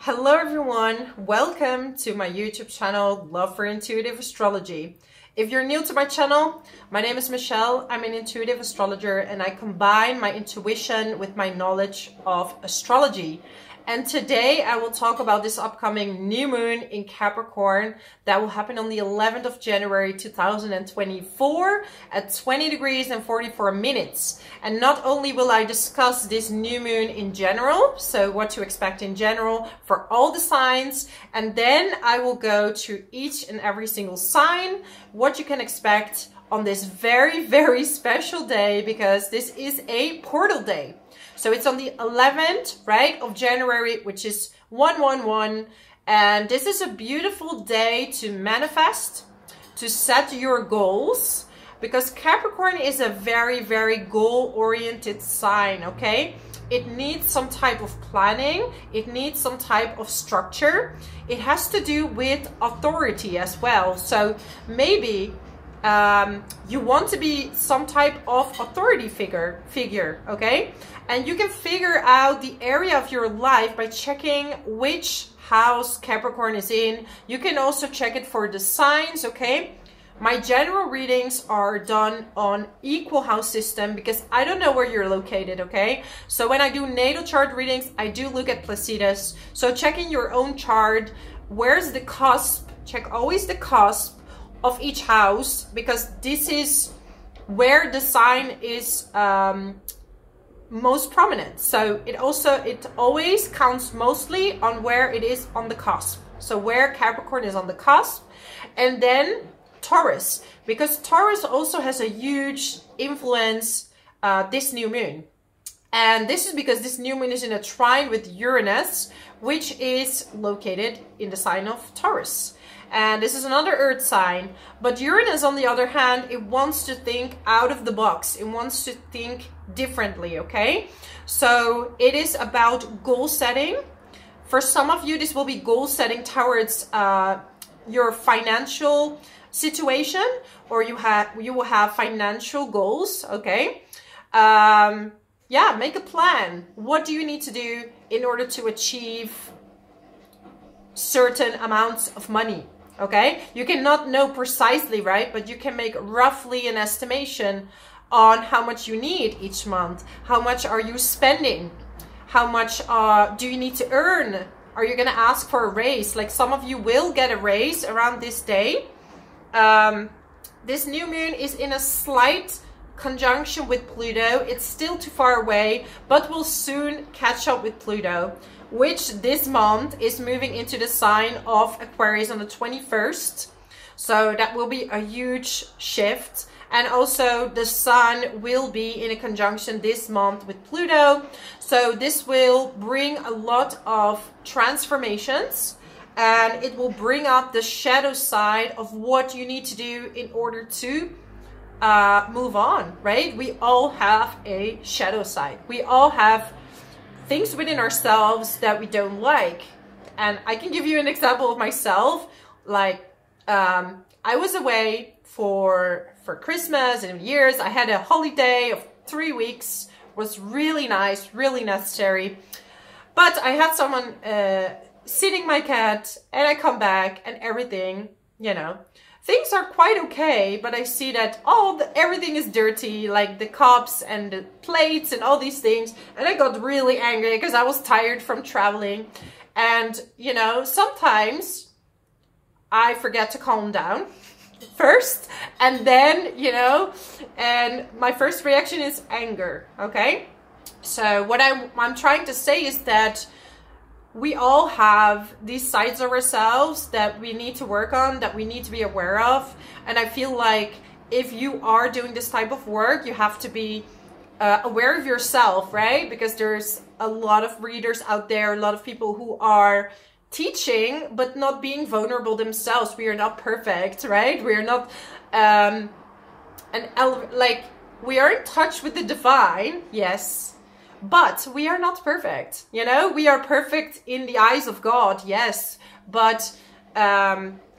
Hello everyone, welcome to my YouTube channel, Love for Intuitive Astrology. If you're new to my channel, my name is Michelle. I'm an intuitive astrologer and I combine my intuition with my knowledge of astrology. And today I will talk about this upcoming new moon in Capricorn that will happen on the 11th of January 2024 at 20 degrees and 44 minutes. And not only will I discuss this new moon in general, so what to expect in general for all the signs, and then I will go to each and every single sign, what you can expect on this very, very special day, because this is a portal day. So it's on the 11th, right, of January, which is 111. And this is a beautiful day to manifest, to set your goals, because Capricorn is a very, very goal-oriented sign, okay? It needs some type of planning. It needs some type of structure. It has to do with authority as well. So maybe you want to be some type of authority figure, okay? And you can figure out the area of your life by checking which house Capricorn is in. You can also check it for the signs, okay? My general readings are done on equal house system because I don't know where you're located, okay? So when I do natal chart readings, I do look at Placidus. So checking your own chart, where's the cusp? Check always the cusp of each house, because this is where the sign is most prominent. So it always counts mostly on where it is on the cusp. So where Capricorn is on the cusp. And then Taurus, because Taurus also has a huge influence this new moon. And this is because this new moon is in a trine with Uranus, which is located in the sign of Taurus. And this is another earth sign. But Uranus, on the other hand, it wants to think out of the box. It wants to think differently, okay? So it is about goal setting. For some of you, this will be goal setting towards your financial situation, or you will have financial goals, okay? Yeah, make a plan. What do you need to do in order to achieve certain amounts of money? Okay, you cannot know precisely, right? But you can make roughly an estimation on how much you need each month. How much are you spending? How much do you need to earn? Are you going to ask for a raise? Like some of you will get a raise around this day. This new moon is in a slight conjunction with Pluto. It's still too far away, but will soon catch up with Pluto, which this month is moving into the sign of Aquarius on the 21st. So that will be a huge shift. And also the sun will be in a conjunction this month with Pluto. So this will bring a lot of transformations, and it will bring up the shadow side of what you need to do in order to move on, right? We all have a shadow side. We all have things within ourselves that we don't like. And I can give you an example of myself. Like I was away for Christmas and New Year's. I had a holiday of 3 weeks. It was really nice, really necessary. But I had someone sitting my cat, and I come back and everything, you know, things are quite okay, but I see that everything is dirty, like the cups and the plates and all these things. And I got really angry because I was tired from traveling. And, you know, sometimes I forget to calm down first. And then, you know, and my first reaction is anger, okay? So what I'm trying to say is that we all have these sides of ourselves that we need to work on, that we need to be aware of. And I feel like if you are doing this type of work, you have to be aware of yourself, right? Because there's a lot of readers out there, a lot of people who are teaching, but not being vulnerable themselves. We are not perfect, right? We are not, we are in touch with the divine, yes. But we are not perfect, you know? We are perfect in the eyes of God, yes. But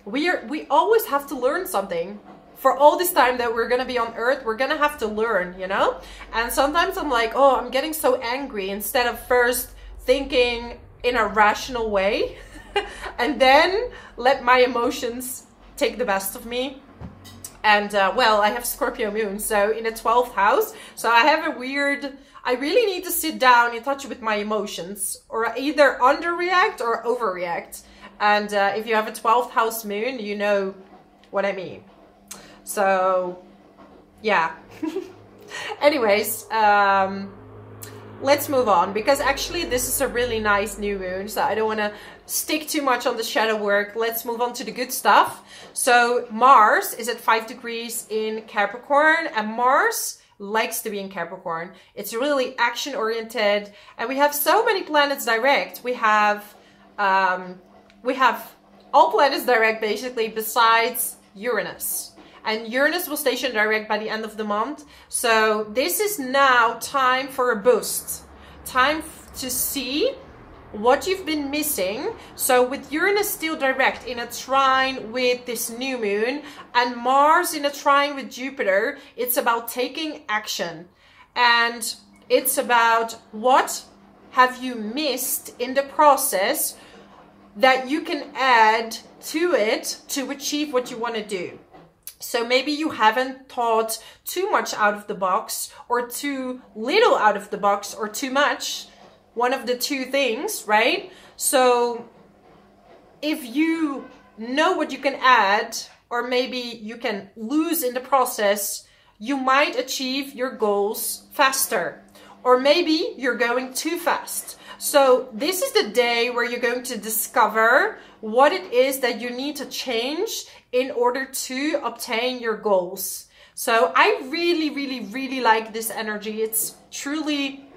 we always have to learn something. For all this time that we're going to be on earth, we're going to have to learn, you know? And sometimes I'm like, oh, I'm getting so angry. Instead of first thinking, in a rational way and then let my emotions take the best of me. And well, I have Scorpio moon, so in the 12th house, so I have a weird, I really need to sit down in touch with my emotions, or either underreact or overreact. And if you have a 12th house moon, you know what I mean. So yeah. Anyways, let's move on, because actually this is a really nice new moon, so I don't want to stick too much on the shadow work. Let's move on to the good stuff. So Mars is at 5 degrees in Capricorn, and Mars likes to be in Capricorn. It's really action oriented, and we have so many planets direct. We have all planets direct basically, besides Uranus. And Uranus will station direct by the end of the month. So this is now time for a boost. Time to see what you've been missing. So with Uranus still direct in a trine with this new moon, and Mars in a trine with Jupiter, it's about taking action. And it's about what have you missed in the process that you can add to it to achieve what you want to do. So maybe you haven't thought too much out of the box, or too little out of the box, or too much. One of the two things, right? So if you know what you can add, or maybe you can lose in the process, you might achieve your goals faster. Or maybe you're going too fast. So this is the day where you're going to discover what it is that you need to change in order to obtain your goals. So I really like this energy. It's truly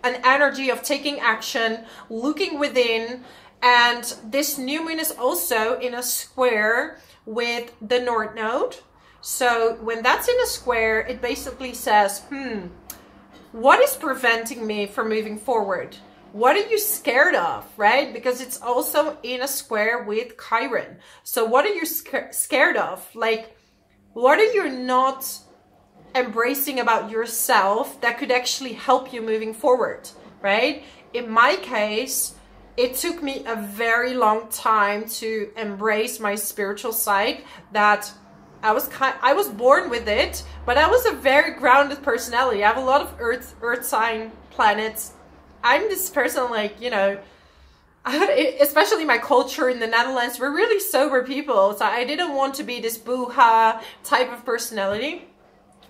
an energy of taking action, looking within. And this new moon is also in a square with the North Node. So when that's in a square, it basically says, what is preventing me from moving forward? What are you scared of, right? Because it's also in a square with Chiron. So what are you scared of? Like, what are you not embracing about yourself that could actually help you moving forward, right? In my case, it took me a very long time to embrace my spiritual side. That I was born with it, but I was a very grounded personality. I have a lot of earth sign planets. I'm this person, like, you know, especially my culture in the Netherlands, we're really sober people. So I didn't want to be this boo-ha type of personality,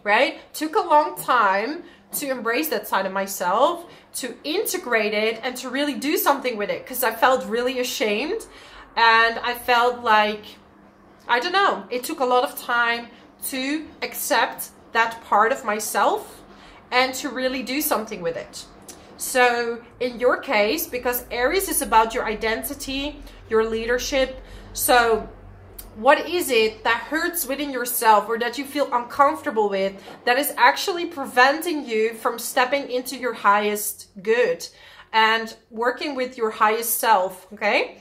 right? Took a long time to embrace that side of myself, to integrate it, and to really do something with it, because I felt really ashamed. And I felt like, I don't know, it took a lot of time to accept that part of myself and to really do something with it. So in your case, because Aries is about your identity, your leadership. So what is it that hurts within yourself, or that you feel uncomfortable with, that is actually preventing you from stepping into your highest good and working with your highest self, okay?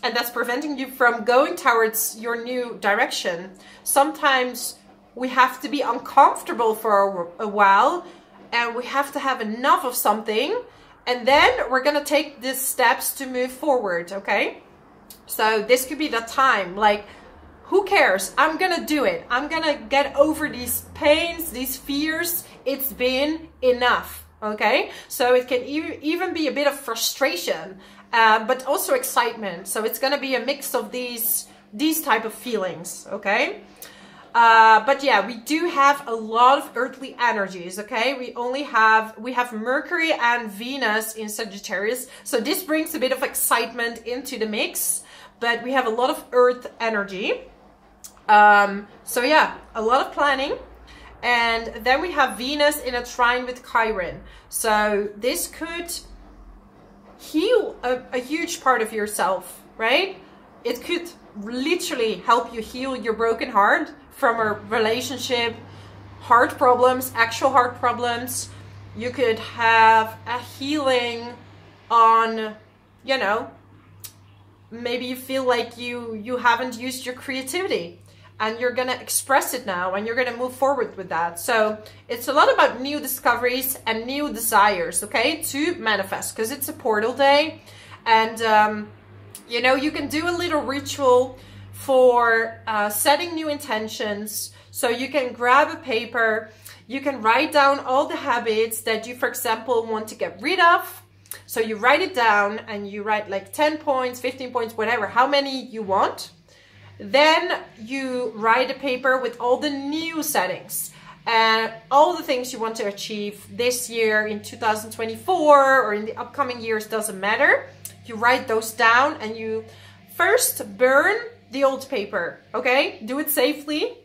And that's preventing you from going towards your new direction. Sometimes we have to be uncomfortable for a while, and we have to have enough of something, and then we're gonna take these steps to move forward, okay? So this could be the time, like, who cares? I'm gonna do it. I'm gonna get over these pains, these fears. It's been enough, okay? So it can even be a bit of frustration, but also excitement. So it's gonna be a mix of these type of feelings, okay? But yeah, we do have a lot of earthly energies, okay? We have Mercury and Venus in Sagittarius. So this brings a bit of excitement into the mix, but we have a lot of earth energy. So yeah, a lot of planning. And then we have Venus in a trine with Chiron. So this could heal a huge part of yourself, right? It could literally help you heal your broken heart from a relationship, heart problems, actual heart problems. You could have a healing on, you know, maybe you feel like you haven't used your creativity, and you're gonna express it now, and you're gonna move forward with that. So it's a lot about new discoveries and new desires, okay, to manifest, because it's a portal day. And you know, you can do a little ritual for setting new intentions. So you can grab a paper, you can write down all the habits that you, for example, want to get rid of. So you write it down and you write like 10 points, 15 points, whatever, how many you want. Then you write a paper with all the new settings and all the things you want to achieve this year, in 2024 or in the upcoming years, doesn't matter. You write those down and you first burn the old paper, okay? Do it safely.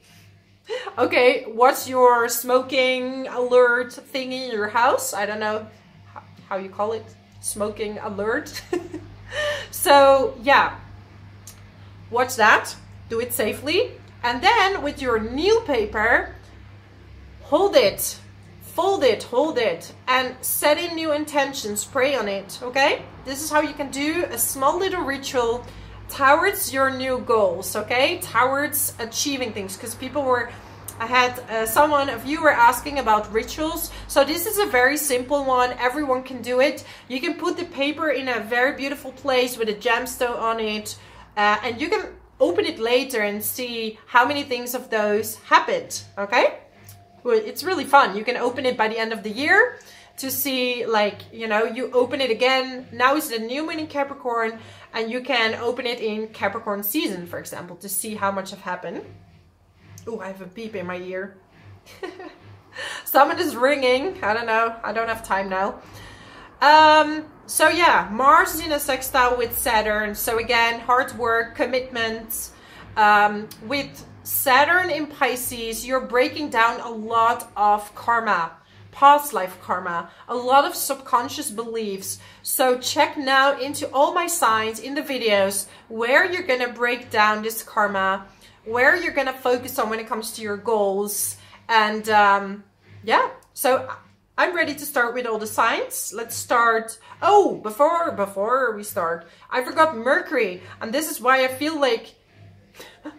Okay, what's your smoking alert thing in your house? I don't know how you call it, smoking alert. So yeah, watch that, do it safely. And then with your new paper, hold it, fold it, hold it, and set in new intentions, pray on it, okay? This is how you can do a small little ritual towards your new goals, okay? Towards achieving things, because I had someone, a viewer, asking about rituals. So this is a very simple one. Everyone can do it. You can put the paper in a very beautiful place with a gemstone on it, and you can open it later and see how many things of those happened, okay? Well, it's really fun. You can open it by the end of the year to see, like, you know, you open it again. Now is the new moon in Capricorn, and you can open it in Capricorn season, for example, to see how much have happened. Oh, I have a beep in my ear. Someone is ringing. I don't know. I don't have time now. So yeah, Mars is in a sextile with Saturn. So again, hard work, commitment. With Saturn in Pisces, you're breaking down a lot of karma, past life karma, a lot of subconscious beliefs. So check now into all my signs in the videos where you're going to break down this karma, where you're going to focus on when it comes to your goals. And yeah, so I'm ready to start with all the signs. Let's start. Oh, before we start, I forgot Mercury. And this is why I feel like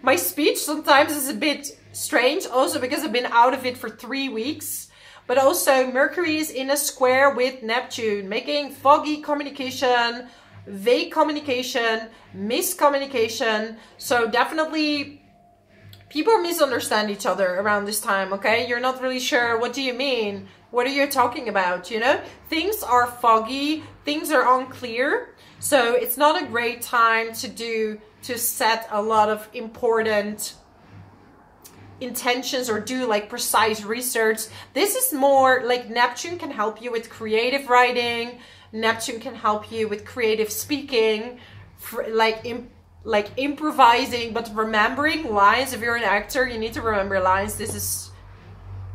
my speech sometimes is a bit strange, also because I've been out of it for 3 weeks. But also Mercury is in a square with Neptune, making foggy communication, vague communication, miscommunication. So definitely people misunderstand each other around this time, okay? You're not really sure, what do you mean? What are you talking about, you know? Things are foggy, things are unclear. So it's not a great time to set a lot of important intentions or do like precise research. This is more like Neptune can help you with creative writing. Neptune can help you with creative speaking, like improvising, but remembering lines. If you're an actor, you need to remember lines. This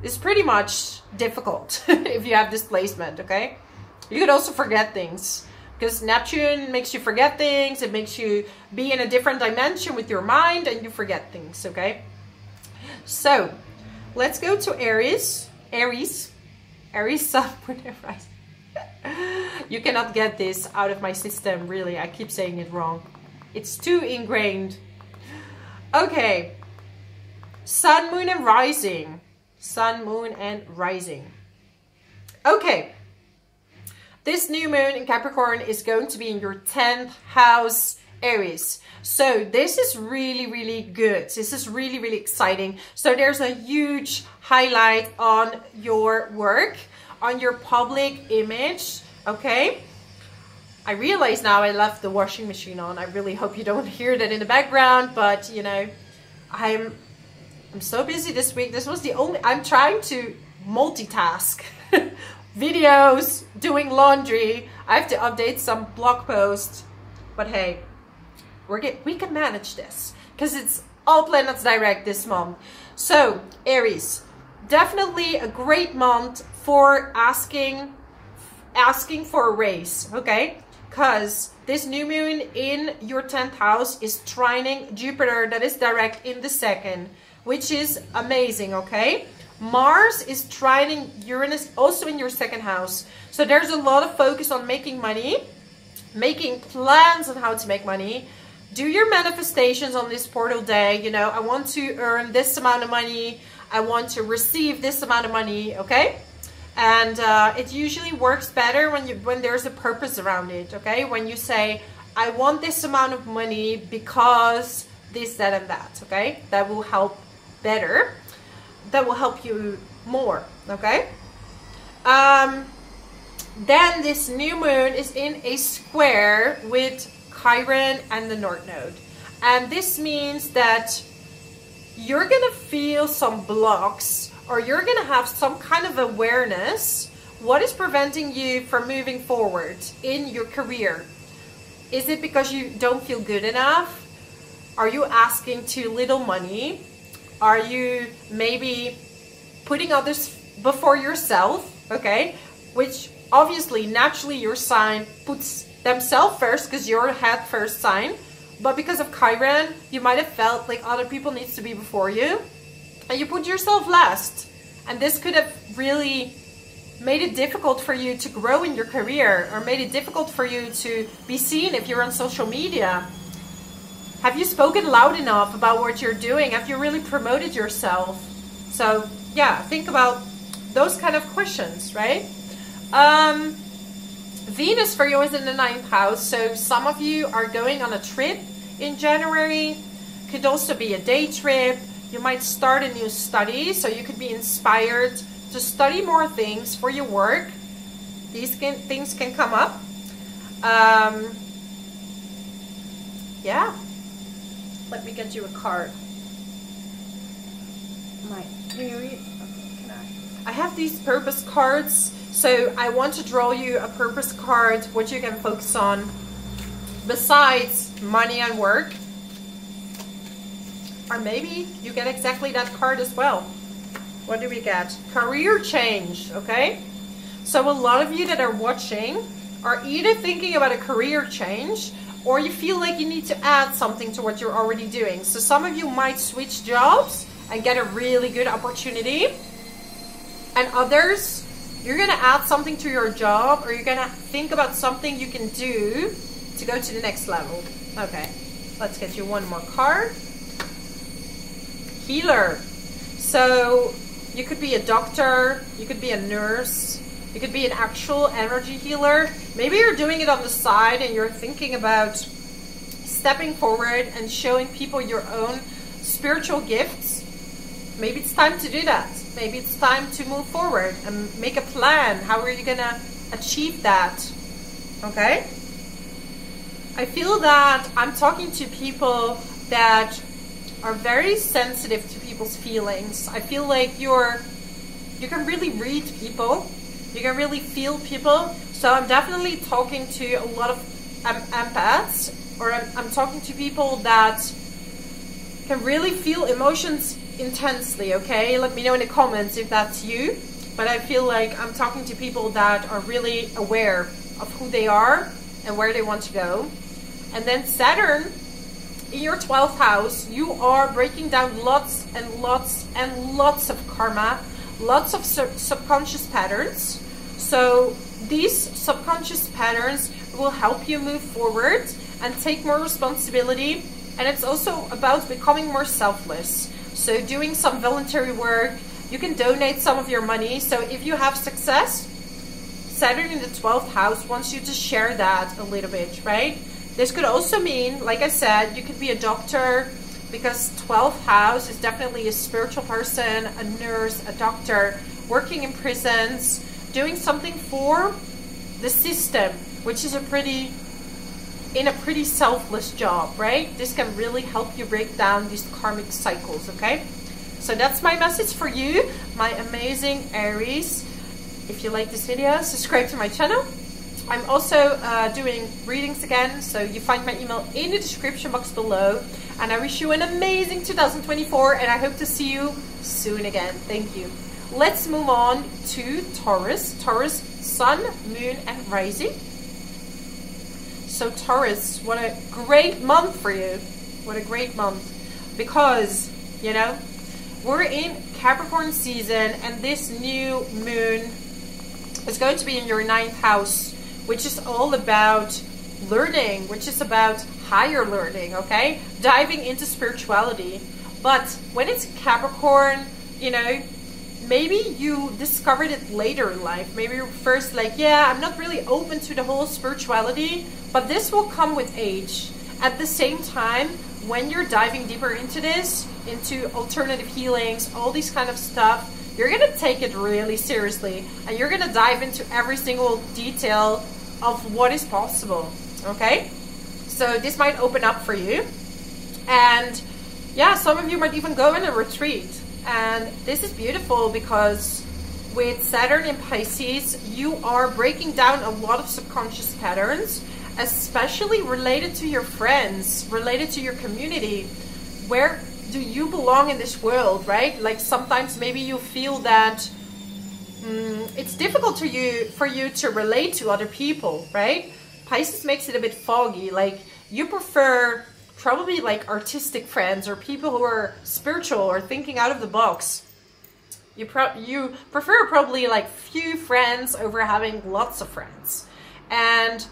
is pretty much difficult if you have this placement, okay? You could also forget things, because Neptune makes you forget things. It makes you be in a different dimension with your mind and you forget things, okay? So let's go to Aries, Sun, Moon, and Rising. You cannot get this out of my system, really. I keep saying it wrong. It's too ingrained. Okay. Sun, Moon, and Rising. Sun, Moon, and Rising. Okay. This new moon in Capricorn is going to be in your 10th house, Aries. So this is really, really good. This is really, really exciting. So there's a huge highlight on your work, on your public image, okay? I realize now I left the washing machine on. I really hope you don't hear that in the background, but you know, I'm so busy this week. This was the only, I'm trying to multitask. Videos, doing laundry. I have to update some blog posts, but hey, we can manage this because it's all planets direct this month. So Aries, definitely a great month for asking for a raise, okay? Because this new moon in your 10th house is trining Jupiter, that is direct in the second, which is amazing, okay? Mars is trining Uranus also in your second house. So there's a lot of focus on making money, making plans on how to make money. Do your manifestations on this portal day. You know, I want to earn this amount of money. I want to receive this amount of money, okay? And it usually works better when there's a purpose around it, okay? When you say, I want this amount of money because this, that, and that, okay? That will help better. That will help you more, okay? Then this new moon is in a square with Chiron and the North Node. And this means that you're going to feel some blocks, or you're going to have some kind of awareness. What is preventing you from moving forward in your career? Is it because you don't feel good enough? Are you asking too little money? Are you maybe putting others before yourself? Okay, which obviously naturally your sign puts themselves first because you're a head first sign. But because of Chiron, you might have felt like other people needs to be before you, and you put yourself last. And this could have really made it difficult for you to grow in your career, or made it difficult for you to be seen if you're on social media. Have you spoken loud enough about what you're doing? Have you really promoted yourself? So yeah, think about those kind of questions, right? Venus for you is in the 9th house, so some of you are going on a trip in January. Could also be a day trip. You might start a new study, so you could be inspired to study more things for your work. These things can come up. Yeah. Let me get you a card. I have these purpose cards, so I want to draw you a purpose card, what you can focus on besides money and work. Or maybe you get exactly that card as well. What do we get? Career change, okay? So a lot of you that are watching are either thinking about a career change, or you feel like you need to add something to what you're already doing. So some of you might switch jobs and get a really good opportunity. And others, you're going to add something to your job, or you're going to think about something you can do to go to the next level. Okay, let's get you one more card. Healer. So you could be a doctor, you could be a nurse, you could be an actual energy healer. Maybe you're doing it on the side and you're thinking about stepping forward and showing people your own spiritual gifts. Maybe it's time to do that. Maybe it's time to move forward and make a plan. How are you going to achieve that? Okay? I feel that I'm talking to people that are very sensitive to people's feelings. I feel like you can really read people. You can really feel people. So I'm definitely talking to a lot of empaths, or I'm talking to people that can really feel emotions intensely, okay? Let me know in the comments if that's you. But I feel like I'm talking to people that are really aware of who they are and where they want to go. And then Saturn in your 12th house, you are breaking down lots and lots and lots of karma, lots of subconscious patterns. So these subconscious patterns will help you move forward and take more responsibility. And it's also about becoming more selfless. So doing some voluntary work, you can donate some of your money. So if you have success, Saturn in the 12th house wants you to share that a little bit, right? This could also mean, like I said, you could be a doctor, because 12th house is definitely a spiritual person, a nurse, a doctor, working in prisons, doing something for the system, which is a pretty selfless job, right? This can really help you break down these karmic cycles, okay? So that's my message for you, my amazing Aries. If you like this video, subscribe to my channel. I'm also doing readings again, so you find my email in the description box below. And I wish you an amazing 2024, and I hope to see you soon again. Thank you. Let's move on to Taurus. Taurus, Sun, Moon, and Rising. So Taurus, what a great month for you. What a great month. Because, you know, we're in Capricorn season, and this new moon is going to be in your 9th house, which is all about learning, which is about higher learning, okay? Diving into spirituality. But when it's Capricorn, you know, maybe you discovered it later in life. Maybe you're first like, yeah, I'm not really open to the whole spirituality, but this will come with age. At the same time, when you're diving deeper into this, into alternative healings, all these kind of stuff, you're gonna take it really seriously, and you're gonna dive into every single detail of what is possible, okay? So this might open up for you. And yeah, some of you might even go in a retreat. And this is beautiful because with Saturn in Pisces, you are breaking down a lot of subconscious patterns, especially related to your friends, related to your community. Where do you belong in this world, right? Like sometimes maybe you feel that it's difficult for you to relate to other people, right? Pisces makes it a bit foggy. Like you prefer probably like artistic friends or people who are spiritual or thinking out of the box. You prefer probably like few friends over having lots of friends. And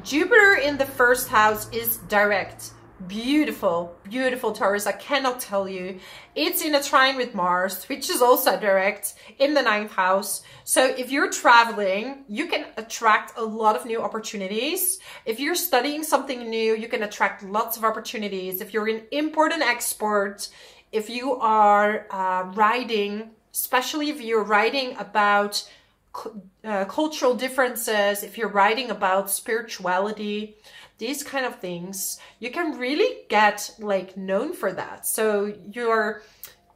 Jupiter in the first house is direct. Beautiful, beautiful Taurus. I cannot tell you. It's in a trine with Mars, which is also direct in the 9th house. So if you're traveling, you can attract a lot of new opportunities. If you're studying something new, you can attract lots of opportunities. If you're in import and export, if you are writing, especially if you're writing about cultural differences, if you're writing about spirituality, these kind of things, you can really get like known for that. So your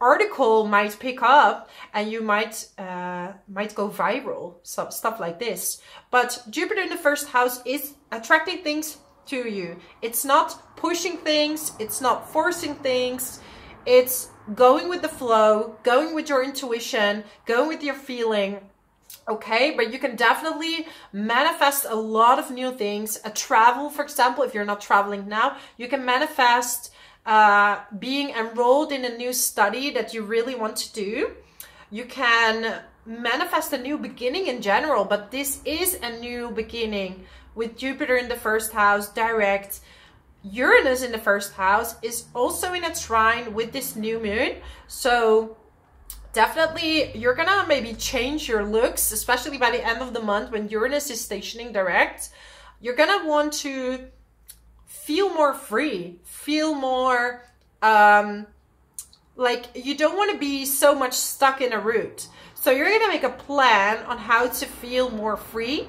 article might pick up and you might go viral, so stuff like this. But Jupiter in the first house is attracting things to you. It's not pushing things, it's not forcing things, it's going with the flow, going with your intuition, going with your feeling. Okay, but you can definitely manifest a lot of new things. A travel, for example, if you're not traveling now, you can manifest being enrolled in a new study that you really want to do. You can manifest a new beginning in general, but this is a new beginning with Jupiter in the first house, direct. Uranus in the first house is also in a trine with this new moon. So definitely, you're gonna maybe change your looks, especially by the end of the month when Uranus is stationing direct. You're gonna want to feel more free, feel more like you don't want to be so much stuck in a route. So you're gonna make a plan on how to feel more free,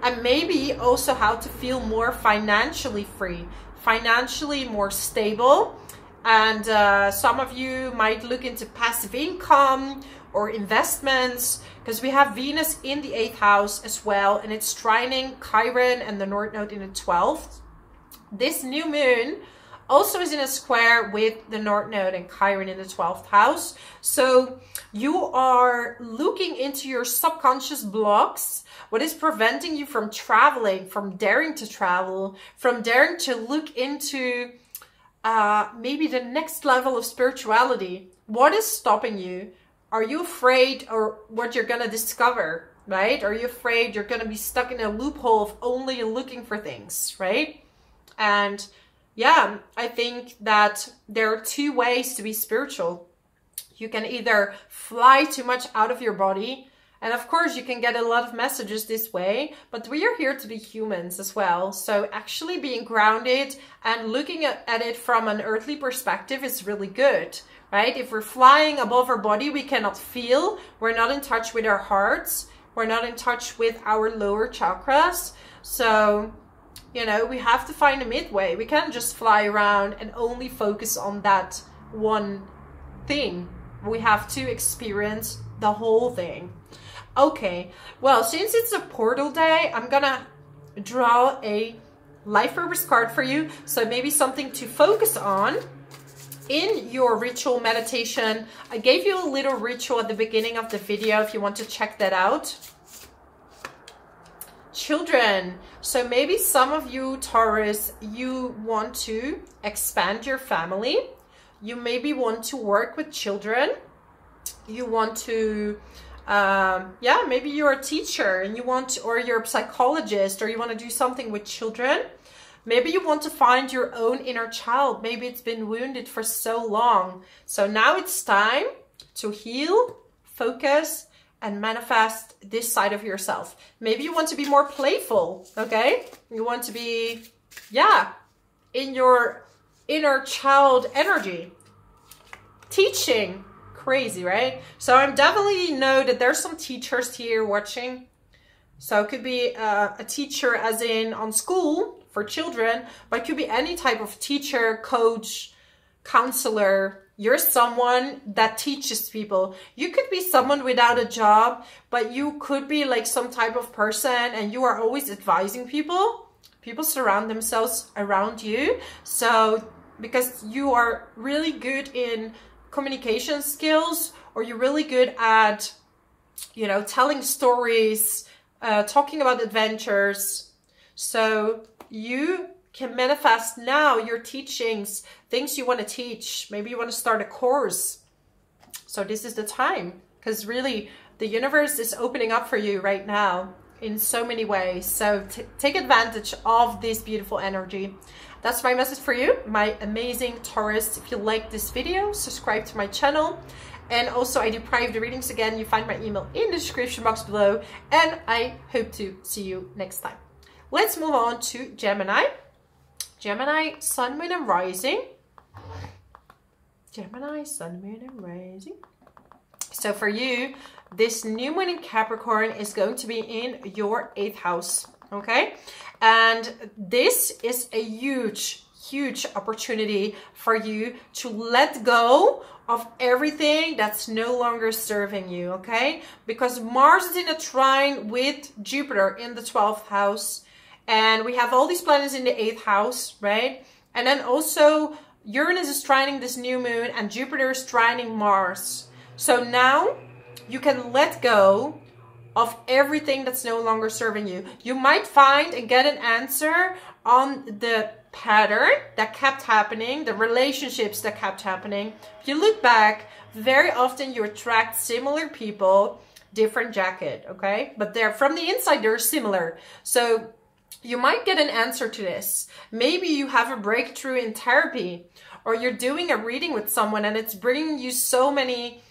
and maybe also how to feel more financially free, financially more stable. And some of you might look into passive income or investments, because we have Venus in the 8th house as well, and it's trining Chiron and the North Node in the 12th. This new moon also is in a square with the North Node and Chiron in the 12th house. So you are looking into your subconscious blocks, what is preventing you from traveling, from daring to travel, from daring to look into maybe the next level of spirituality. What is stopping you? Are you afraid or what you're gonna discover, right? Are you afraid you're gonna be stuck in a loophole of only looking for things, right? And yeah, I think that there are two ways to be spiritual. You can either fly too much out of your body, and of course you can get a lot of messages this way, but we are here to be humans as well. So actually being grounded and looking at it from an earthly perspective is really good, right? If we're flying above our body, we cannot feel, we're not in touch with our hearts, we're not in touch with our lower chakras. So, you know, we have to find a midway. We can't just fly around and only focus on that one thing. We have to experience the whole thing. Okay, well, since it's a portal day, I'm gonna draw a life purpose card for you. So maybe something to focus on in your ritual meditation. I gave you a little ritual at the beginning of the video if you want to check that out. Children. So maybe some of you, Taurus, you want to expand your family. You maybe want to work with children. You want to yeah, maybe you're a teacher and you want, or you're a psychologist, or you want to do something with children. Maybe you want to find your own inner child. Maybe it's been wounded for so long. So now it's time to heal, focus and manifest this side of yourself. Maybe you want to be more playful, okay? You want to be, yeah, in your inner child energy. Teaching, crazy, right? So I definitely know that there's some teachers here watching. So it could be a teacher as in on school for children, but it could be any type of teacher, coach, counselor. You're someone that teaches people. You could be someone without a job, but you could be like some type of person and you are always advising people. People surround themselves around you. So because you are really good in communication skills, or you're really good at, you know, telling stories, talking about adventures. So you can manifest now your teachings, things you want to teach. Maybe you want to start a course. So this is the time, because really the universe is opening up for you right now in so many ways. So take advantage of this beautiful energy. That's my message for you, my amazing Taurus. If you like this video, subscribe to my channel. And also I do private readings again. You find my email in the description box below. And I hope to see you next time. Let's move on to Gemini. Gemini, Sun, Moon, and Rising. Gemini, Sun, Moon, and Rising. So for you, this new moon in Capricorn is going to be in your 8th house. Okay? And this is a huge, huge opportunity for you to let go of everything that's no longer serving you, okay? Because Mars is in a trine with Jupiter in the 12th house. And we have all these planets in the 8th house, right? And then also Uranus is trining this new moon and Jupiter is trining Mars. So now you can let go of everything that's no longer serving you. You might find and get an answer on the pattern that kept happening, the relationships that kept happening. If you look back, very often you attract similar people, different jacket, okay? But they're from the inside, they're similar. So you might get an answer to this. Maybe you have a breakthrough in therapy, or you're doing a reading with someone and it's bringing you so many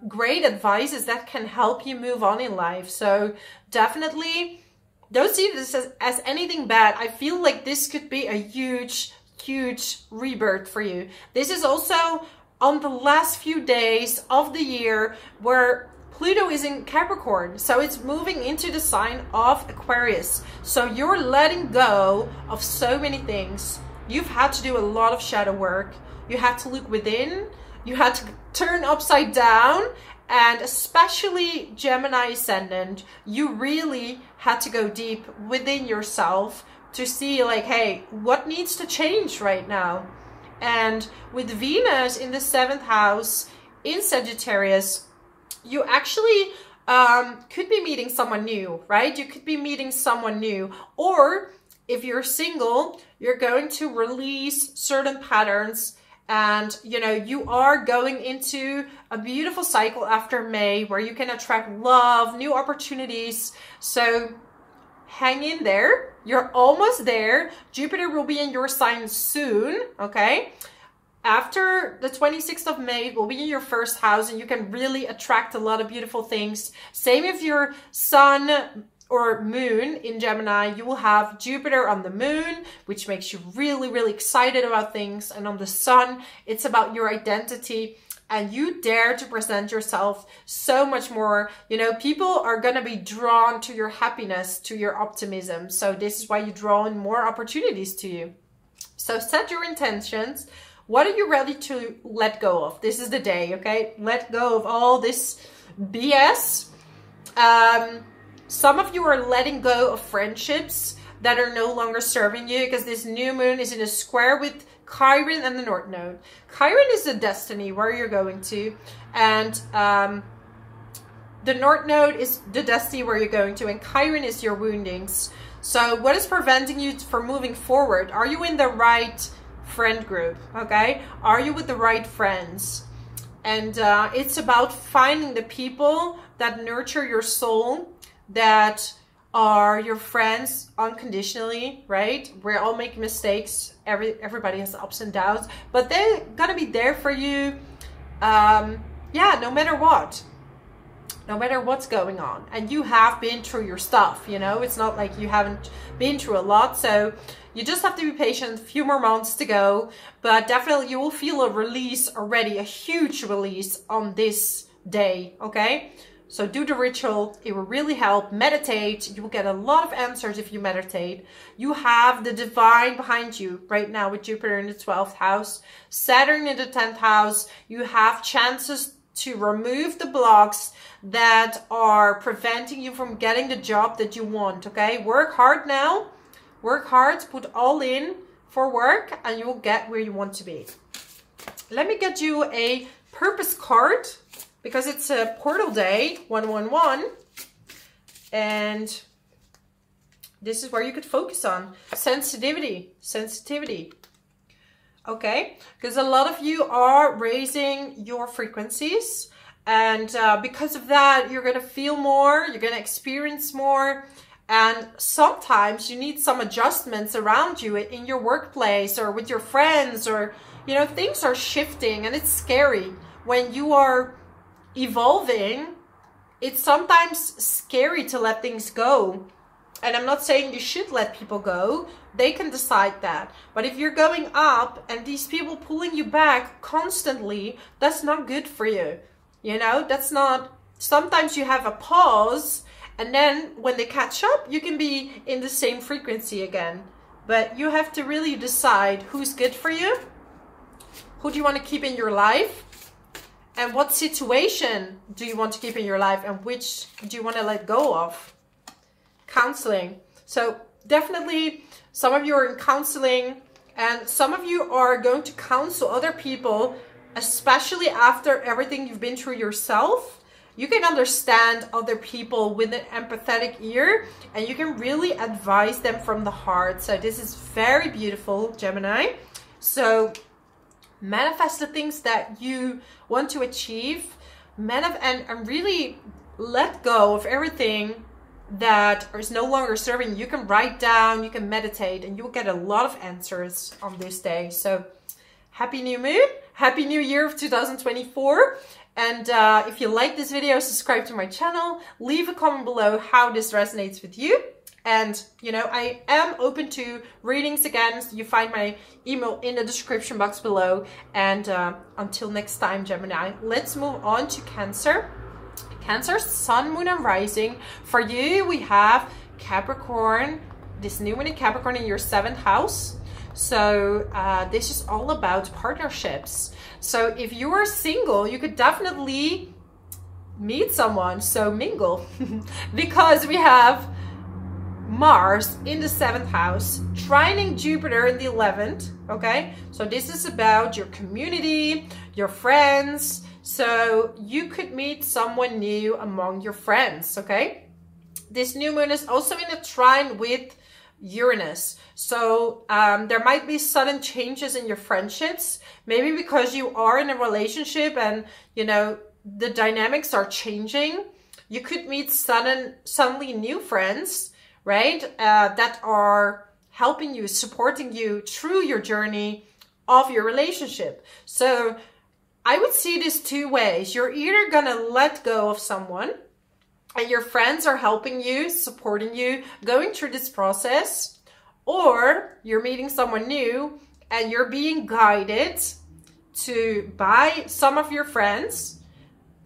great advices that can help you move on in life. So definitely don't see this as anything bad. I feel like this could be a huge, huge rebirth for you. This is also on the last few days of the year where Pluto is in Capricorn. So it's moving into the sign of Aquarius. So you're letting go of so many things. You've had to do a lot of shadow work. You had to look within. You had to turn upside down, and especially Gemini ascendant, you really had to go deep within yourself to see like, hey, what needs to change right now? And with Venus in the 7th house in Sagittarius, you actually could be meeting someone new, right? You could be meeting someone new, or if you're single, you're going to release certain patterns. And, you know, you are going into a beautiful cycle after May where you can attract love, new opportunities. So hang in there. You're almost there. Jupiter will be in your sign soon, okay? After the 26th of May, it will be in your 1st house and you can really attract a lot of beautiful things. Same if your sun or moon in Gemini, you will have Jupiter on the moon, which makes you really, really excited about things. And on the sun, it's about your identity. And you dare to present yourself so much more. You know, people are going to be drawn to your happiness, to your optimism. So this is why you draw in more opportunities to you. So set your intentions. What are you ready to let go of? This is the day, okay? Let go of all this BS. Some of you are letting go of friendships that are no longer serving you because this new moon is in a square with Chiron and the North Node. Chiron is the destiny, where you're going to. And the North Node is the destiny where you're going to. And Chiron is your woundings. So what is preventing you from moving forward? Are you in the right friend group? Okay? Are you with the right friends? And it's about finding the people that nurture your soul, that are your friends unconditionally, right? We all make mistakes. Everybody has ups and downs, but they're gonna be there for you. Yeah, no matter what. no matter what's going on. And you have been through your stuff, you know, it's not like you haven't been through a lot. So you just have to be patient, a few more months to go, but definitely you will feel a release already, a huge release on this day, okay? So do the ritual, it will really help. Meditate, you will get a lot of answers if you meditate. You have the divine behind you right now with Jupiter in the 12th house, Saturn in the 10th house. You have chances to remove the blocks that are preventing you from getting the job that you want, okay? Work hard now, work hard, put all in for work, and you will get where you want to be. Let me get you a purpose card, because it's a portal day, 111, and this is where you could focus on. Sensitivity, sensitivity. Okay, because a lot of you are raising your frequencies, and because of that, you're gonna feel more, you're gonna experience more, and sometimes you need some adjustments around you in your workplace or with your friends, or, you know, things are shifting, and it's scary. When you are evolving, it's sometimes scary to let things go. And I'm not saying you should let people go, they can decide that. But if you're going up and these people pulling you back constantly, that's not good for you. You know, that's not, sometimes you have a pause, and then when they catch up, you can be in the same frequency again. But you have to really decide who's good for you, who do you want to keep in your life, and what situation do you want to keep in your life, and which do you want to let go of. Counseling. So definitely some of you are in counseling, and some of you are going to counsel other people, especially after everything you've been through yourself. You can understand other people with an empathetic ear, and you can really advise them from the heart. So this is very beautiful, Gemini. So manifest the things that you want to achieve, and really let go of everything that is no longer serving you. You can write down, you can meditate, and you will get a lot of answers on this day. So happy new moon, happy new year of 2024. And if you like this video, subscribe to my channel, leave a comment below how this resonates with you. And, you know, I am open to readings again. So you find my email in the description box below. And until next time, Gemini, let's move on to Cancer. Cancer, Sun, Moon, and Rising. For you, we have Capricorn, this new moon in Capricorn in your 7th house. So this is all about partnerships. So if you are single, you could definitely meet someone, so mingle. Because we have Mars in the 7th house, trining Jupiter in the 11th, okay? So this is about your community, your friends. So you could meet someone new among your friends, okay? This new moon is also in a trine with Uranus. So there might be sudden changes in your friendships, maybe because you are in a relationship and, you know, the dynamics are changing. You could meet suddenly new friends, right? That are helping you, supporting you through your journey of your relationship. So I would see this two ways. You're either gonna let go of someone, and your friends are helping you, supporting you, going through this process, or you're meeting someone new and you're being guided by some of your friends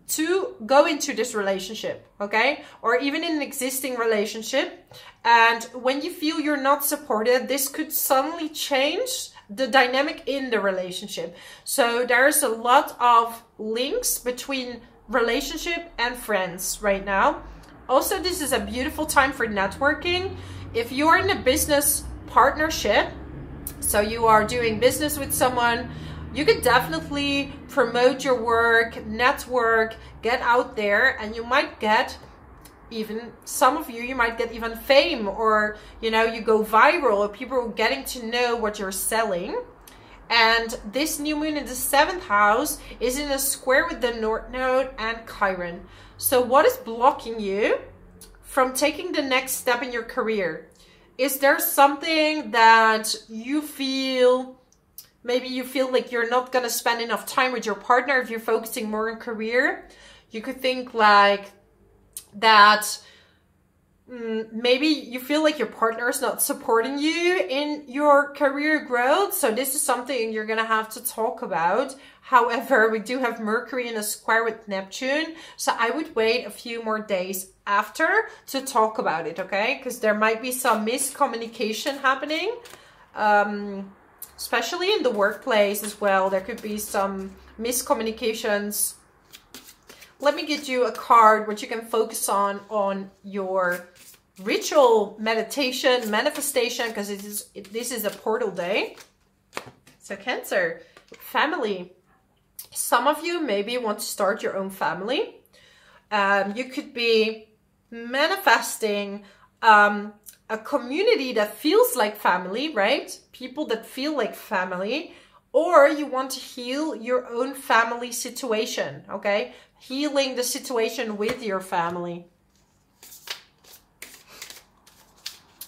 to go into this relationship, okay? Or even in an existing relationship. And when you feel you're not supported, this could suddenly change the dynamic in the relationship. So there's a lot of links between relationship and friends right now. Also, this is a beautiful time for networking. If you're in a business partnership, so you are doing business with someone, you could definitely promote your work, network, get out there, and you might get even, some of you might get even fame, or, you know, you go viral, or people are getting to know what you're selling. And this new moon in the 7th house is in a square with the North Node and Chiron. So what is blocking you from taking the next step in your career? Is there something that you feel, maybe you feel like you're not going to spend enough time with your partner if you're focusing more on career? You could think like that maybe you feel like your partner is not supporting you in your career growth. So this is something you're going to have to talk about. However, we do have Mercury in a square with Neptune. So I would wait a few more days after to talk about it, okay? Because there might be some miscommunication happening, especially in the workplace as well. There could be some miscommunications. Let me get you a card which you can focus on your ritual meditation, manifestation, because this is a portal day. So Cancer, family. Some of you maybe want to start your own family. You could be manifesting a community that feels like family, right? People that feel like family. Or you want to heal your own family situation, okay? Healing the situation with your family.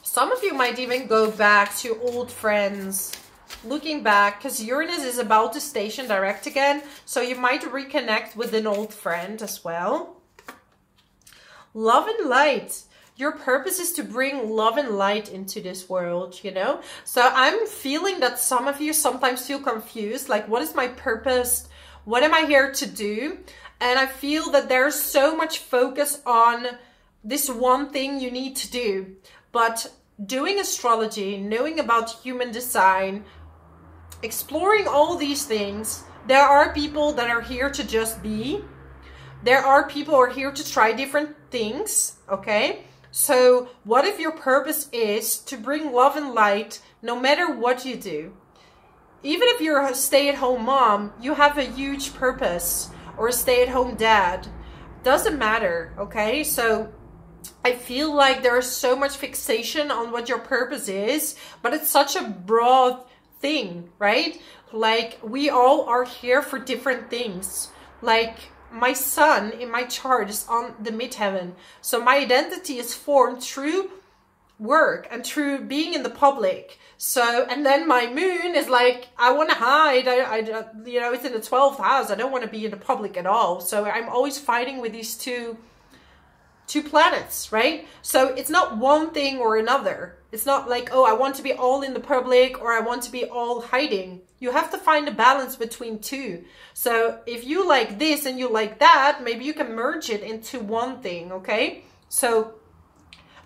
Some of you might even go back to old friends, looking back, because Uranus is about to station direct again. So you might reconnect with an old friend as well. Love and light. Your purpose is to bring love and light into this world, you know? So I'm feeling that some of you sometimes feel confused. Like, what is my purpose? What am I here to do? And I feel that there's so much focus on this one thing you need to do. But doing astrology, knowing about human design, exploring all these things, there are people that are here to just be. There are people who are here to try different things, okay? So what if your purpose is to bring love and light no matter what you do? Even if you're a stay-at-home mom, you have a huge purpose, or a stay-at-home dad. Doesn't matter, okay? So I feel like there is so much fixation on what your purpose is, but it's such a broad thing, right? Like, we all are here for different things. Like, my sun in my chart is on the midheaven. So my identity is formed through work and through being in the public. So, and then my moon is like, I want to hide. You know, it's in the 12th house. I don't want to be in the public at all. So I'm always fighting with these two planets, right? So it's not one thing or another. It's not like, oh, I want to be all in the public or I want to be all hiding. You have to find a balance between two. So if you like this and you like that, maybe you can merge it into one thing, okay? So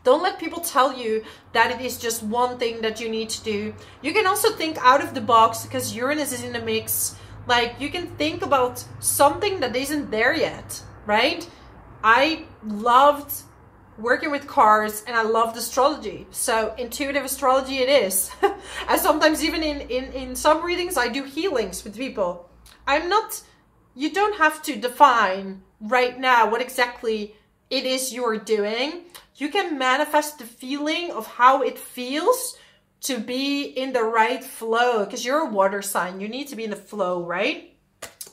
don't let people tell you that it is just one thing that you need to do. You can also think out of the box because Uranus is in the mix. Like, you can think about something that isn't there yet, right? I loved working with cards and I loved astrology. So intuitive astrology it is. And sometimes even in some readings I do healings with people. You don't have to define right now what exactly it is you're doing. You can manifest the feeling of how it feels to be in the right flow, because you're a water sign. You need to be in the flow, right?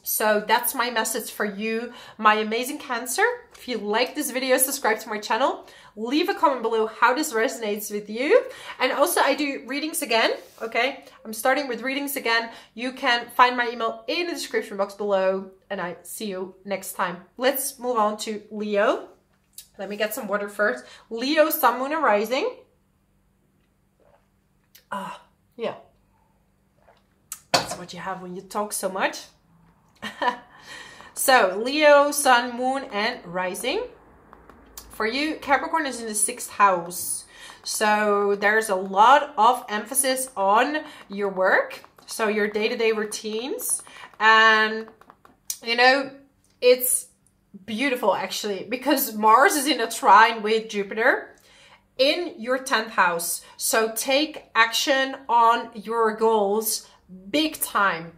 So that's my message for you, my amazing Cancer. If you like this video, subscribe to my channel. Leave a comment below how this resonates with you. And also I do readings again, okay? I'm starting with readings again. You can find my email in the description box below. And I see you next time. Let's move on to Leo. Let me get some water first. Leo, Sun, Moon, and Rising. Yeah. That's what you have when you talk so much. So, Leo, Sun, Moon, and Rising. For you, Capricorn is in the 6th house. So, there's a lot of emphasis on your work. So, your day-to-day routines. And, you know, it's beautiful actually, because Mars is in a trine with Jupiter in your 10th house. So take action on your goals big time.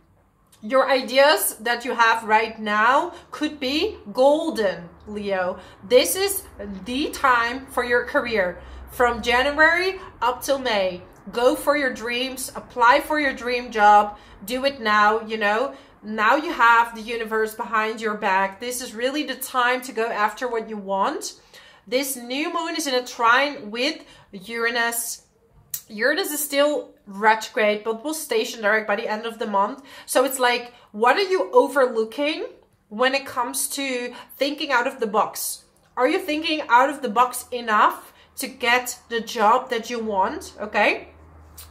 Your ideas that you have right now could be golden, Leo. This is the time for your career. From January up till May, go for your dreams, apply for your dream job, do it now, you know. Now you have the universe behind your back. This is really the time to go after what you want. This new moon is in a trine with Uranus. Uranus is still retrograde, but will station direct by the end of the month. So it's like, what are you overlooking when it comes to thinking out of the box? Are you thinking out of the box enough to get the job that you want? Okay.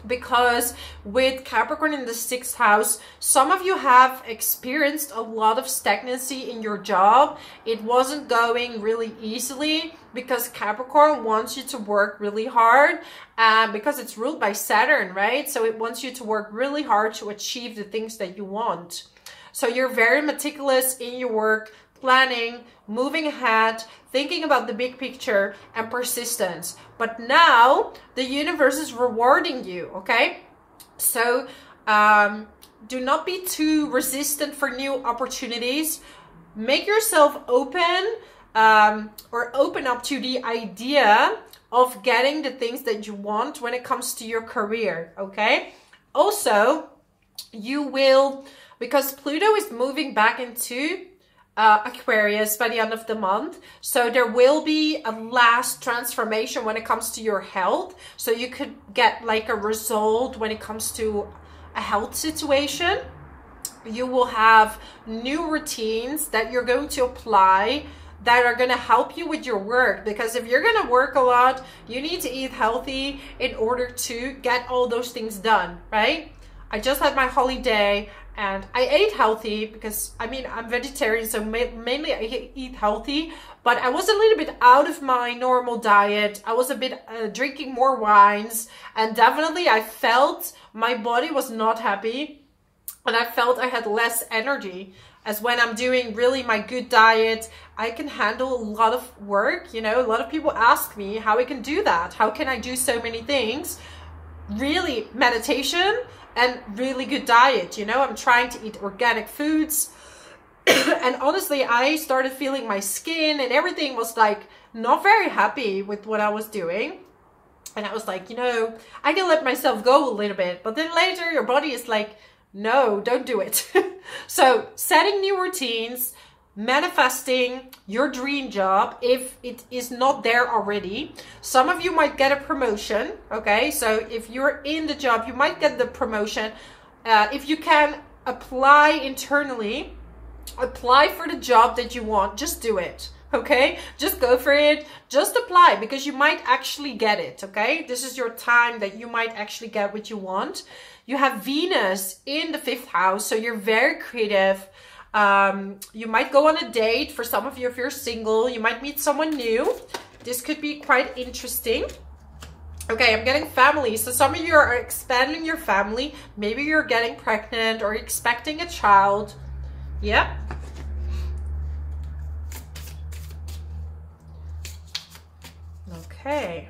Because with Capricorn in the 6th house, some of you have experienced a lot of stagnancy in your job. It wasn't going really easily because Capricorn wants you to work really hard, because it's ruled by Saturn, right? So it wants you to work really hard to achieve the things that you want. So you're very meticulous in your work, planning, moving ahead, thinking about the big picture, and persistence. But now the universe is rewarding you, okay? So do not be too resistant for new opportunities. Make yourself open, or open up to the idea of getting the things that you want when it comes to your career, okay? Also, you will, because Pluto is moving back into Aquarius by the end of the month, so there will be a last transformation when it comes to your health. So you could get like a result when it comes to a health situation. You will have new routines that you're going to apply that are going to help you with your work, because if you're going to work a lot, you need to eat healthy in order to get all those things done, right? I just had my holiday and I ate healthy because, I mean, I'm vegetarian, so mainly I eat healthy, but I was a little bit out of my normal diet. I was a bit drinking more wines, and definitely I felt my body was not happy, and I felt I had less energy. As when I'm doing really my good diet, I can handle a lot of work. You know, a lot of people ask me how I can do that. How can I do so many things? Really, meditation and really good diet. You know, I'm trying to eat organic foods. And honestly, I started feeling my skin and everything was like not very happy with what I was doing. And I was like, you know, I can let myself go a little bit. But then later your body is like, no, don't do it. So setting new routines, manifesting your dream job if it is not there already. Some of you might get a promotion, okay? So if you're in the job, you might get the promotion. If you can apply internally, apply for the job that you want, just do it, okay? Just go for it, just apply, because you might actually get it, okay? This is your time that you might actually get what you want. You have Venus in the 5th house, so you're very creative. You might go on a date. For some of you, if you're single, you might meet someone new. This could be quite interesting. Okay, I'm getting family. So some of you are expanding your family. Maybe you're getting pregnant or expecting a child. Yeah. Okay.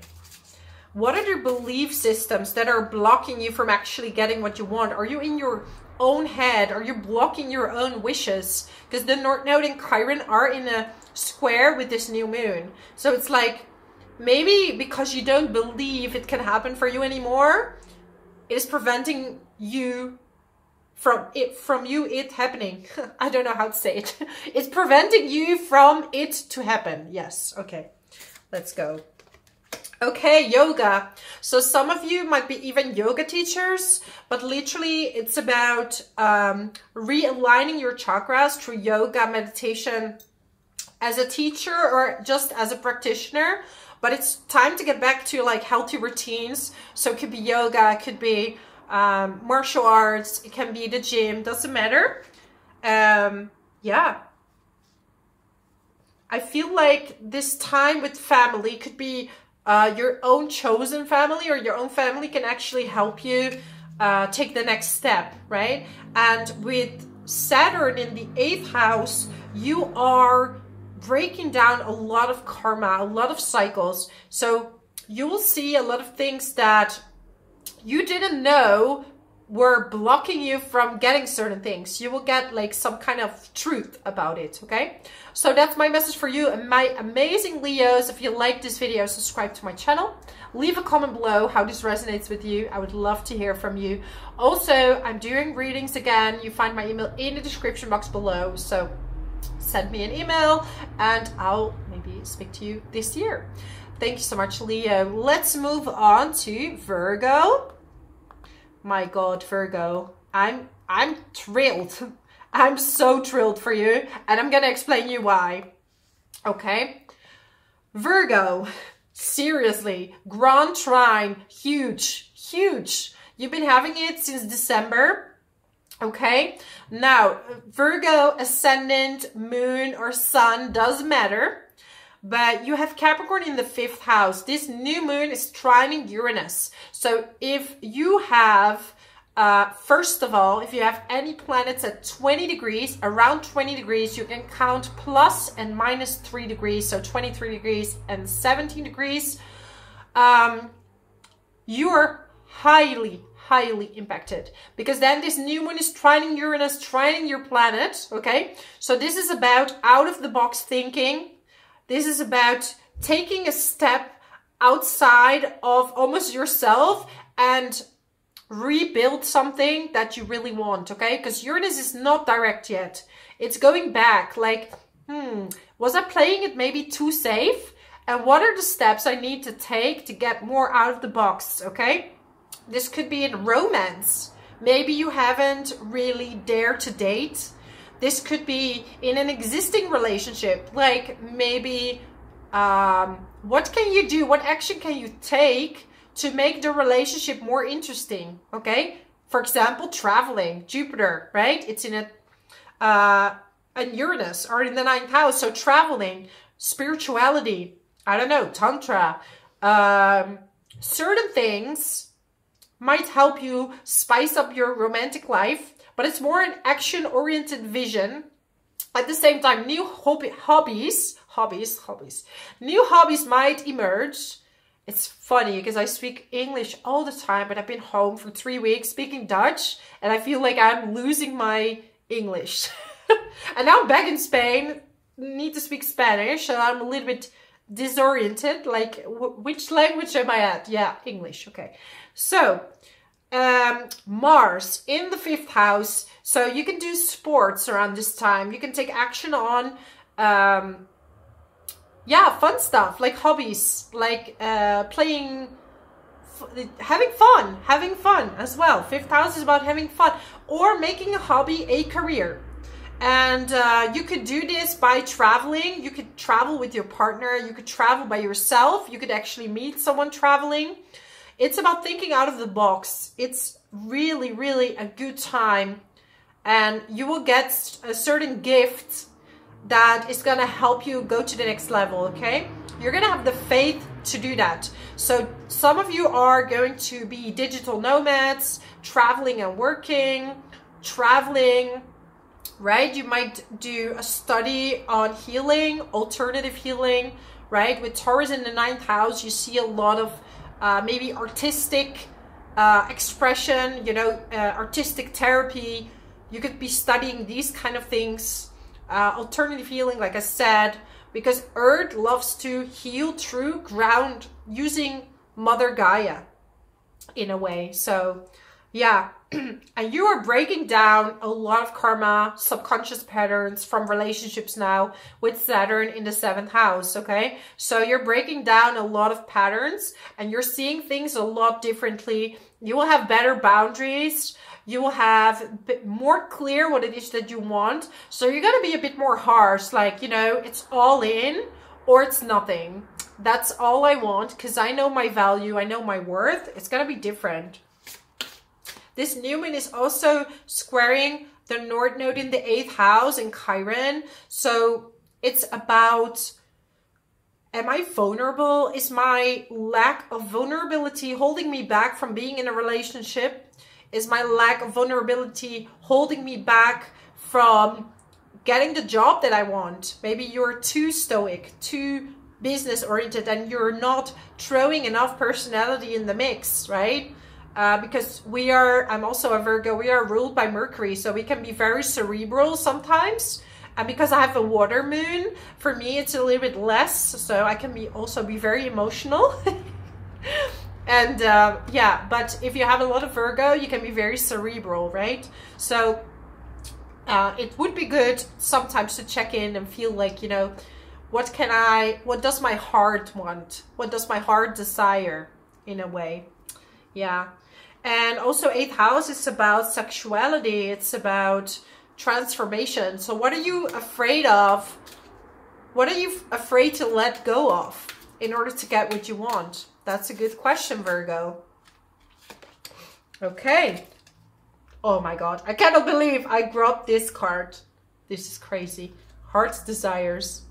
What are your belief systems that are blocking you from actually getting what you want? Are you in your own head? Are you blocking your own wishes? Because the North Node and Chiron are in a square with this new moon. So it's like, maybe because you don't believe it can happen for you anymore, it is preventing you from it happening. I don't know how to say it. It's preventing you from it to happen. Yes. Okay. Let's go. Okay, yoga. So some of you might be even yoga teachers, but literally it's about realigning your chakras through yoga, meditation, as a teacher or just as a practitioner. But it's time to get back to like healthy routines. So it could be yoga, it could be martial arts, it can be the gym, doesn't matter. Yeah. I feel like this time with family could be your own chosen family, or your own family can actually help you take the next step, right? And with Saturn in the 8th house, you are breaking down a lot of karma, a lot of cycles. So you will see a lot of things that you didn't know were blocking you from getting certain things. You will get like some kind of truth about it, okay? So that's my message for you and my amazing Leos. If you like this video, subscribe to my channel. Leave a comment below how this resonates with you. I would love to hear from you. Also, I'm doing readings again. You find my email in the description box below. So send me an email and I'll maybe speak to you this year. Thank you so much, Leo. Let's move on to Virgo. My God, Virgo, I'm thrilled. I'm so thrilled for you, and I'm gonna explain you why. Okay, Virgo, seriously, grand trine, huge, huge. You've been having it since December, okay? Now, Virgo, ascendant, moon, or sun, doesn't matter. But you have Capricorn in the 5th house. This new moon is trining Uranus. So if you have, first of all, if you have any planets at 20 degrees, around 20 degrees, you can count plus and minus 3 degrees. So 23 degrees and 17 degrees. You're highly impacted, because then this new moon is trining Uranus, trining your planet, okay? So this is about out of the box thinking. This is about taking a step outside of almost yourself and rebuild something that you really want, okay? Because Uranus is not direct yet. It's going back, like, was I playing it maybe too safe? And what are the steps I need to take to get more out of the box, okay? This could be in romance. Maybe you haven't really dared to date. This could be in an existing relationship, like maybe what can you do? What action can you take to make the relationship more interesting, okay? For example, traveling, Jupiter, right? It's in an Uranus or in the 9th house. So traveling, spirituality, I don't know, Tantra, certain things might help you spice up your romantic life. But it's more an action-oriented vision. At the same time, new hobbies. New hobbies might emerge. It's funny because I speak English all the time, but I've been home for 3 weeks speaking Dutch, and I feel like I'm losing my English. And now I'm back in Spain, need to speak Spanish, and I'm a little bit disoriented. Like, which language am I at? Yeah, English. Okay. So, Mars in the 5th house. So you can do sports around this time. You can take action on, yeah, fun stuff like hobbies, like playing, having fun as well. 5th house is about having fun or making a hobby a career. And you could do this by traveling. You could travel with your partner. You could travel by yourself. You could actually meet someone traveling. It's about thinking out of the box. It's really, really a good time. And you will get a certain gift that is going to help you go to the next level, okay? You're going to have the faith to do that. So some of you are going to be digital nomads, traveling and working, traveling, right? You might do a study on healing, alternative healing, right? With Taurus in the 9th house, you see a lot of maybe artistic expression, you know, artistic therapy. You could be studying these kind of things. Alternative healing, like I said, because Earth loves to heal through ground using Mother Gaia in a way. So yeah, and you are breaking down a lot of karma, subconscious patterns from relationships now with Saturn in the 7th house, okay? So you're breaking down a lot of patterns and you're seeing things a lot differently. You will have better boundaries. You will have a bit more clear what it is that you want. So you're going to be a bit more harsh, like, you know, it's all in or it's nothing. That's all I want because I know my value. I know my worth. It's going to be different. This new moon is also squaring the North Node in the 8th house in Chiron. So it's about, am I vulnerable? Is my lack of vulnerability holding me back from being in a relationship? Is my lack of vulnerability holding me back from getting the job that I want? Maybe you're too stoic, too business oriented, and you're not throwing enough personality in the mix, right? Because I'm also a Virgo, we are ruled by Mercury, so we can be very cerebral sometimes. And because I have a water moon, for me it's a little bit less, so I can also be very emotional. And yeah, but if you have a lot of Virgo, you can be very cerebral, right? So it would be good sometimes to check in and feel like, you know, what does my heart want? What does my heart desire in a way? Yeah. And also 8th house is about sexuality. It's about transformation. So what are you afraid of What are you afraid to let go of in order to get what you want? That's a good question, Virgo. Okay. Oh my God. I cannot believe I grabbed this card. This is crazy. Heart's desires.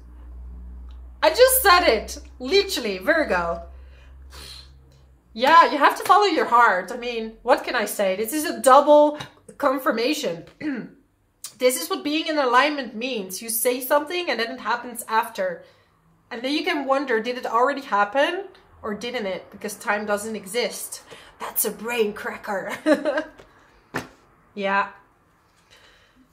I just said it. Literally, Virgo. Yeah, you have to follow your heart. I mean, what can I say? This is a double confirmation. This is what being in alignment means. You say something and then it happens after. And then you can wonder, did it already happen or didn't it? Because time doesn't exist. That's a brain cracker. Yeah.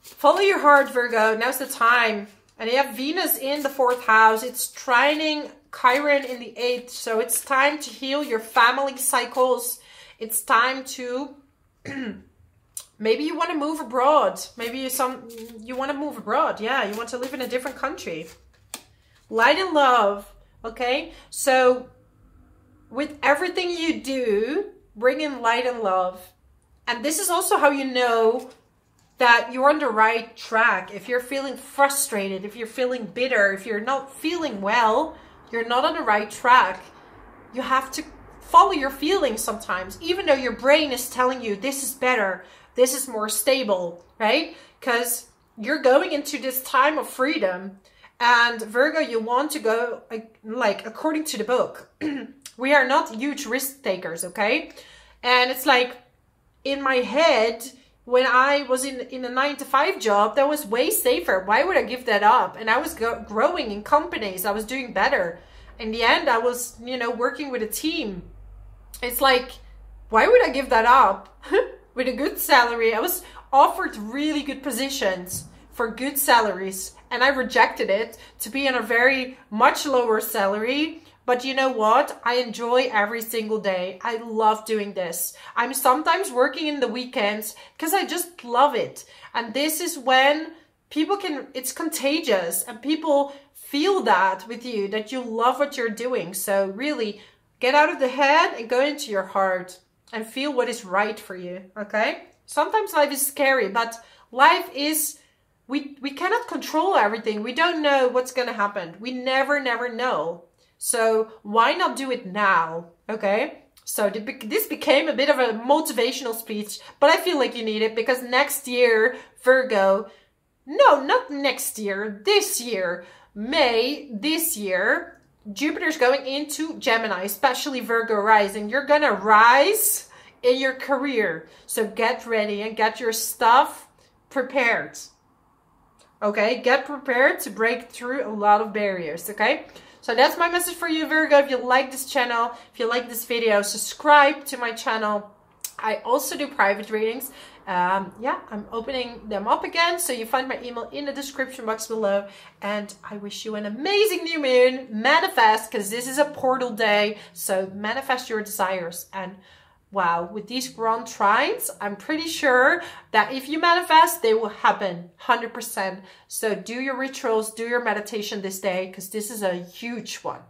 Follow your heart, Virgo. Now's the time. And you have Venus in the 4th house. It's trining Chiron in the 8th. So it's time to heal your family cycles. It's time to... Maybe you want to move abroad. Maybe you want to move abroad. Yeah, you want to live in a different country. Light and love. Okay? So with everything you do, bring in light and love. And this is also how you know that you're on the right track. If you're feeling frustrated, if you're feeling bitter, if you're not feeling well, you're not on the right track. You have to follow your feelings sometimes, even though your brain is telling you this is better, this is more stable, right? Because you're going into this time of freedom. And Virgo, you want to go like according to the book. We are not huge risk takers, okay? And it's like, in my head, when I was in a 9-to-5 job, that was way safer. Why would I give that up? And I was growing in companies. I was doing better. In the end, I was, you know, working with a team. It's like, why would I give that up? With a good salary. I was offered really good positions for good salaries. And I rejected it to be on a very much lower salary. But you know what? I enjoy every single day. I love doing this. I'm sometimes working in the weekends because I just love it. And this is when people can, it's contagious and people feel that with you, that you love what you're doing. So really get out of the head and go into your heart and feel what is right for you. Okay? Sometimes life is scary, but life is, we cannot control everything. We don't know what's going to happen. We never know. So why not do it now? Okay. So this became a bit of a motivational speech, but I feel like you need it because next year, Virgo, no, not next year, this year, May, this year, Jupiter's going into Gemini, especially Virgo rising. You're going to rise in your career. So get ready and get your stuff prepared. Okay. Get prepared to break through a lot of barriers. Okay. So that's my message for you, Virgo. If you like this channel, if you like this video, subscribe to my channel. I also do private readings. Yeah, I'm opening them up again. So you find my email in the description box below. And I wish you an amazing new moon. Manifest, because this is a portal day. So manifest your desires. And wow, with these grand trines, I'm pretty sure that if you manifest, they will happen 100%. So do your rituals, do your meditation this day, because this is a huge one.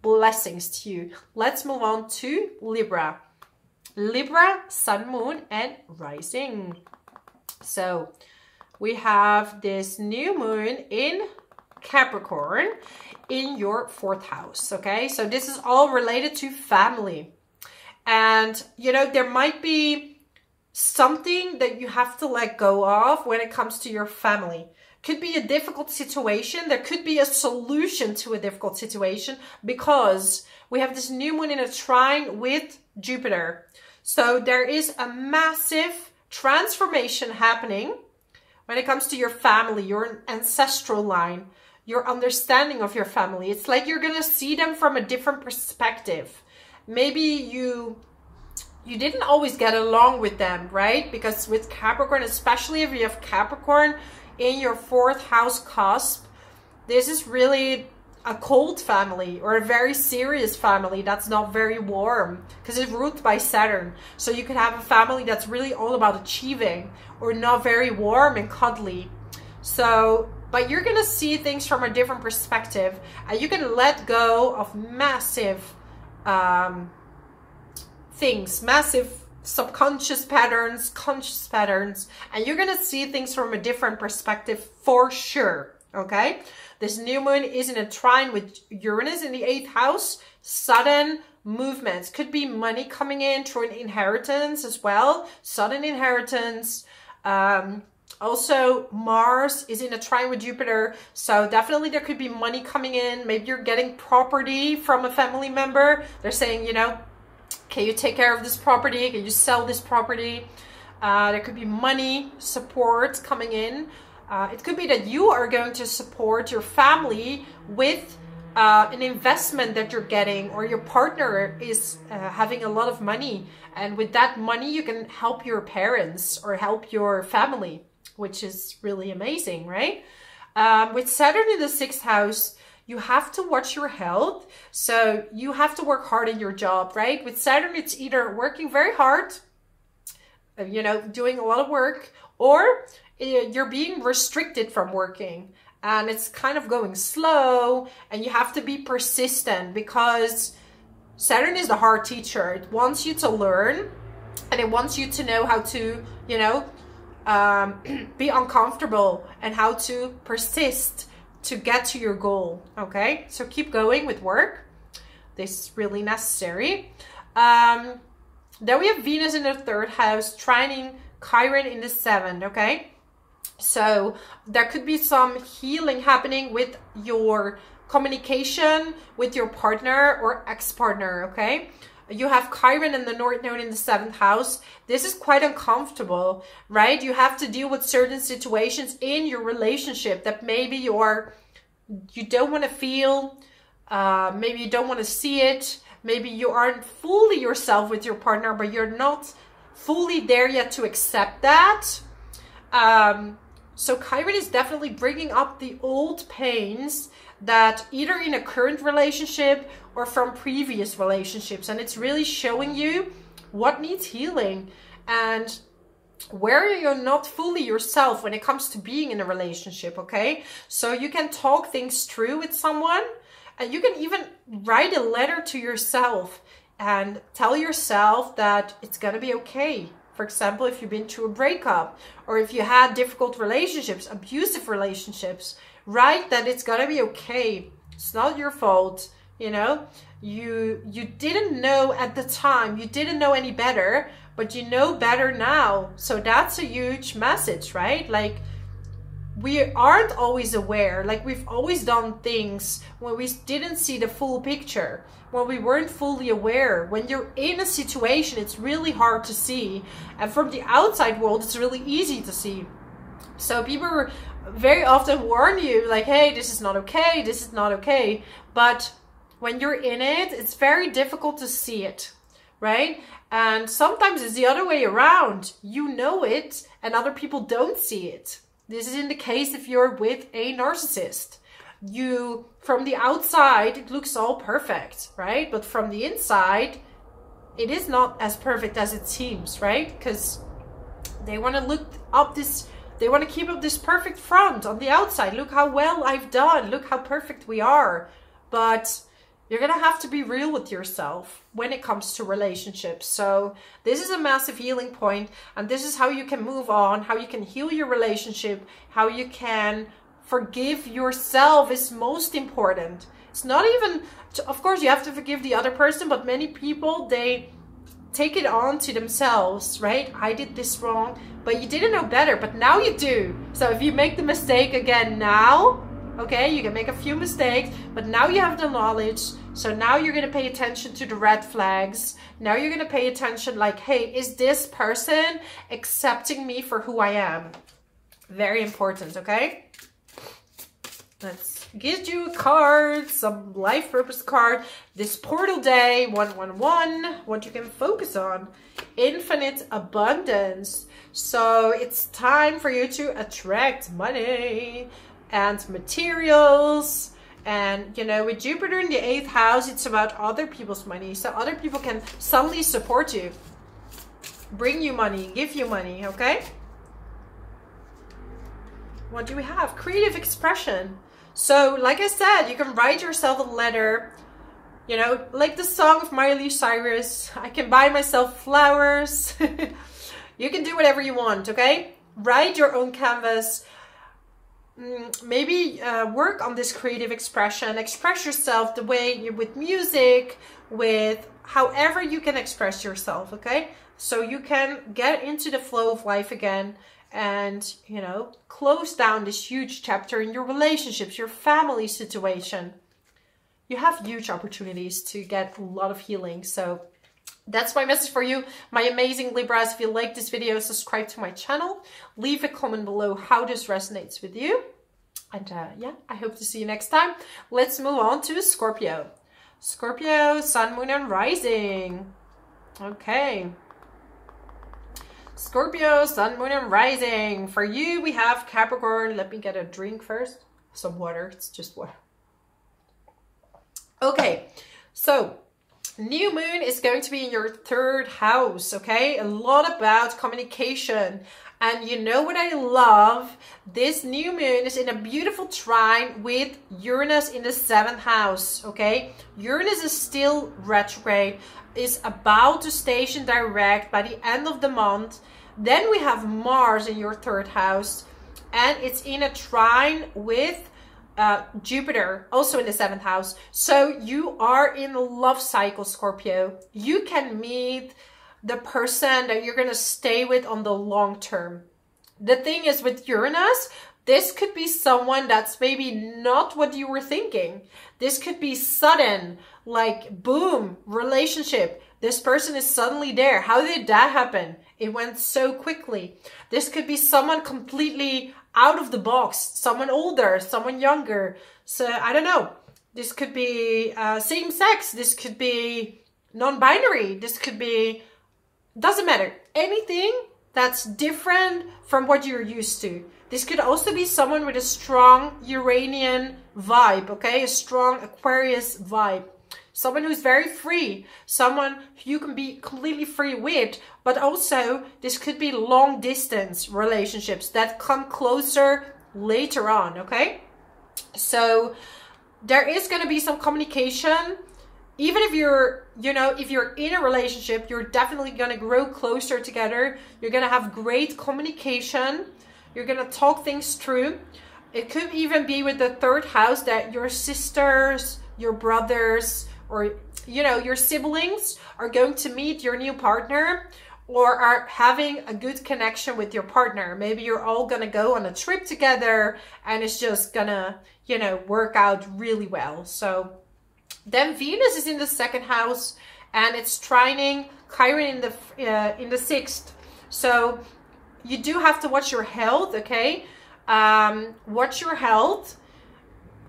Blessings to you. Let's move on to Libra. Libra, Sun, Moon, and Rising. So we have this new moon in Capricorn in your 4th house, okay? So this is all related to family. And, you know, there might be something that you have to let go of when it comes to your family. Could be a difficult situation. There could be a solution to a difficult situation because we have this new moon in a trine with Jupiter. So there is a massive transformation happening when it comes to your family, your ancestral line, your understanding of your family. It's like you're going to see them from a different perspective. Maybe you didn't always get along with them, right? Because with Capricorn, especially if you have Capricorn in your 4th house cusp, this is really a cold family or a very serious family that's not very warm because it's ruled by Saturn. So you could have a family that's really all about achieving or not very warm and cuddly. So, but you're going to see things from a different perspective and you can let go of massive things, massive subconscious patterns, conscious patterns, and you're gonna see things from a different perspective for sure. Okay, this new moon is in a trine with Uranus in the 8th house. Sudden movements, could be money coming in through an inheritance as well, sudden inheritance. Also Mars is in a trine with Jupiter, so definitely there could be money coming in. Maybe you're getting property from a family member. They're saying, you know, can you take care of this property, can you sell this property? There could be money support coming in. It could be that you are going to support your family with an investment that you're getting, or your partner is having a lot of money, and with that money you can help your parents or help your family, which is really amazing, right? With Saturn in the 6th house, you have to watch your health, so you have to work hard in your job, right? With Saturn, it's either working very hard, you know, doing a lot of work, or you're being restricted from working and it's kind of going slow, and you have to be persistent because Saturn is the hard teacher. It wants you to learn, and it wants you to know how to, you know, be uncomfortable and how to persist to get to your goal. Okay, so keep going with work. This is really necessary. Then we have Venus in the 3rd house, trining Chiron in the 7th. Okay, so there could be some healing happening with your communication with your partner or ex-partner. Okay, you have Chiron and the North Node in the 7th house. This is quite uncomfortable, right? You have to deal with certain situations in your relationship that maybe you don't want to feel, maybe you don't want to see it, maybe you aren't fully yourself with your partner, but you're not fully there yet to accept that. So Chiron is definitely bringing up the old pains that either in a current relationship or from previous relationships, and it's really showing you what needs healing and where you're not fully yourself when it comes to being in a relationship. Okay, so you can talk things through with someone, and you can even write a letter to yourself and tell yourself that it's gonna be okay. For example, if you've been through a breakup, or if you had difficult relationships, abusive relationships, write that it's gonna be okay. It's not your fault. You know, you didn't know at the time, you didn't know any better, but you know better now. So that's a huge message, right? Like, we aren't always aware. Like, we've always done things when we didn't see the full picture, when we weren't fully aware. When you're in a situation, it's really hard to see, and from the outside world, it's really easy to see. So people very often warn you, like, hey, this is not okay, this is not okay. But when you're in it, it's very difficult to see it, right? And sometimes it's the other way around. You know it, and other people don't see it. This is in the case if you're with a narcissist. From the outside, it looks all perfect, right? But from the inside, it is not as perfect as it seems, right? Because they want to keep up this perfect front on the outside. Look how well I've done. Look how perfect we are. But you're going to have to be real with yourself when it comes to relationships. So this is a massive healing point, and this is how you can move on, how you can heal your relationship, how you can forgive yourself is most important. It's not even, of course you have to forgive the other person, but many people, they take it on to themselves, right? I did this wrong, but you didn't know better, but now you do. So if you make the mistake again now, okay, you can make a few mistakes, but now you have the knowledge. So now you're going to pay attention to the red flags. Now you're going to pay attention like, hey, is this person accepting me for who I am? Very important, okay? Let's get you a card, some life purpose card. This portal day, 111, what you can focus on. Infinite abundance. So it's time for you to attract money and materials. And, you know, with Jupiter in the 8th house, it's about other people's money. So other people can suddenly support you, bring you money, give you money, okay? What do we have? Creative expression. So, like I said, you can write yourself a letter, you know, like the song of Miley Cyrus, I can buy myself flowers. You can do whatever you want, okay? Write your own canvas. maybe work on this creative expression. Express yourself the way with music, with however you can express yourself, okay? So you can get into the flow of life again and, you know, close down this huge chapter in your relationships, your family situation. You have huge opportunities to get a lot of healing. So that's my message for you, my amazing Libras. If you like this video, subscribe to my channel. Leave a comment below how this resonates with you. And yeah, I hope to see you next time. Let's move on to Scorpio. Scorpio, Sun, Moon, and Rising. Okay. Scorpio, Sun, Moon, and Rising. For you, we have Capricorn. Let me get a drink first. Some water. It's just water. Okay. So, New Moon is going to be in your 3rd house, okay? A lot about communication. And you know what I love? This new moon is in a beautiful trine with Uranus in the 7th house, okay? Uranus is still retrograde, is about to station direct by the end of the month. Then we have Mars in your 3rd house, and it's in a trine with Jupiter, also in the 7th house. So you are in a love cycle, Scorpio. You can meet the person that you're going to stay with on the long term. The thing is with Uranus, this could be someone that's maybe not what you were thinking. This could be sudden, like boom, relationship. This person is suddenly there. How did that happen? It went so quickly. This could be someone completely out of the box, someone older, someone younger. So I don't know. This could be same sex. This could be non-binary. This could be, doesn't matter. Anything that's different from what you're used to. This could also be someone with a strong Uranian vibe, okay? A strong Aquarius vibe. Someone who's very free. Someone you can be completely free with. But also, this could be long distance relationships that come closer later on, okay? So, there is going to be some communication. Even if you're, you know, if you're in a relationship, you're definitely going to grow closer together. You're going to have great communication. You're going to talk things through. It could even be with the 3rd house that your sisters, your brothers, or, you know, your siblings are going to meet your new partner or are having a good connection with your partner. Maybe you're all going to go on a trip together and it's just going to, you know, work out really well. So then Venus is in the 2nd house and it's trining Chiron in the 6th. So you do have to watch your health, okay? Watch your health.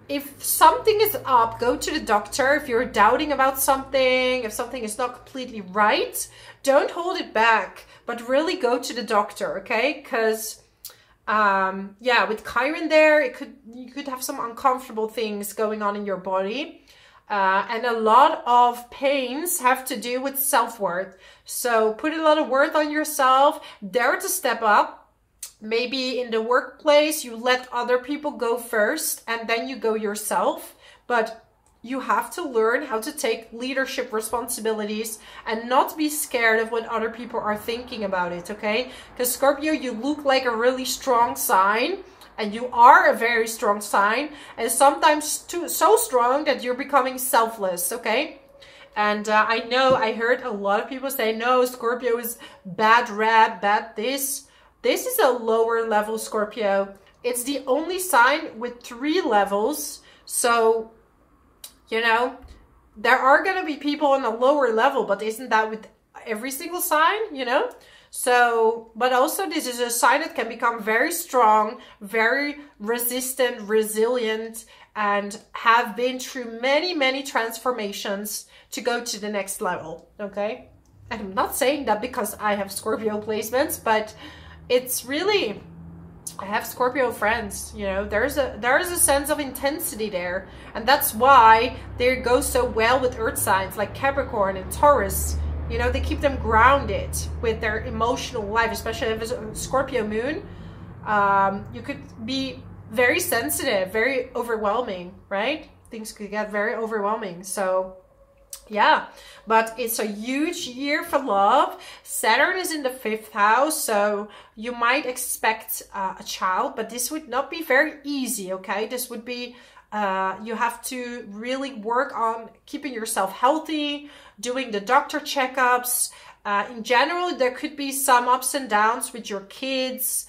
If something is up, go to the doctor. If you're doubting about something, if something is not completely right, don't hold it back, but really go to the doctor, okay? Because yeah, with Chiron there, you could have some uncomfortable things going on in your body. And a lot of pains have to do with self-worth. So put a lot of worth on yourself, dare to step up. Maybe in the workplace, you let other people go first and then you go yourself. But you have to learn how to take leadership responsibilities and not be scared of what other people are thinking about it, okay? Because Scorpio, you look like a really strong sign. And you are a very strong sign, and sometimes so strong that you're becoming selfless, okay? And I know I heard a lot of people say, no, Scorpio is bad rap, bad this. This is a lower level Scorpio. It's the only sign with 3 levels. So, you know, there are going to be people on a lower level, but isn't that with every single sign, you know? So, but also this is a sign that can become very strong, very resistant, resilient, and have been through many, many transformations to go to the next level, okay? And I'm not saying that because I have Scorpio placements, but it's really, I have Scorpio friends, you know, there is a sense of intensity there. And that's why they go so well with earth signs like Capricorn and Taurus. You know, they keep them grounded with their emotional life, especially if it's a Scorpio moon. You could be very sensitive, very overwhelming, right? Things could get very overwhelming. So Yeah, but it's a huge year for love. Saturn is in the 5th house, so you might expect a child, but this would not be very easy, okay? This would be, you have to really work on keeping yourself healthy, doing the doctor checkups. In general, there could be some ups and downs with your kids.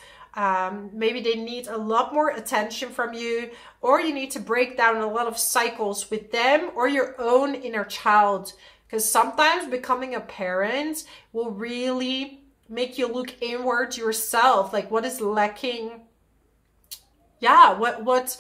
Maybe they need a lot more attention from you, or you need to break down a lot of cycles with them or your own inner child, because sometimes becoming a parent will really make you look inward yourself, like what is lacking. Yeah, what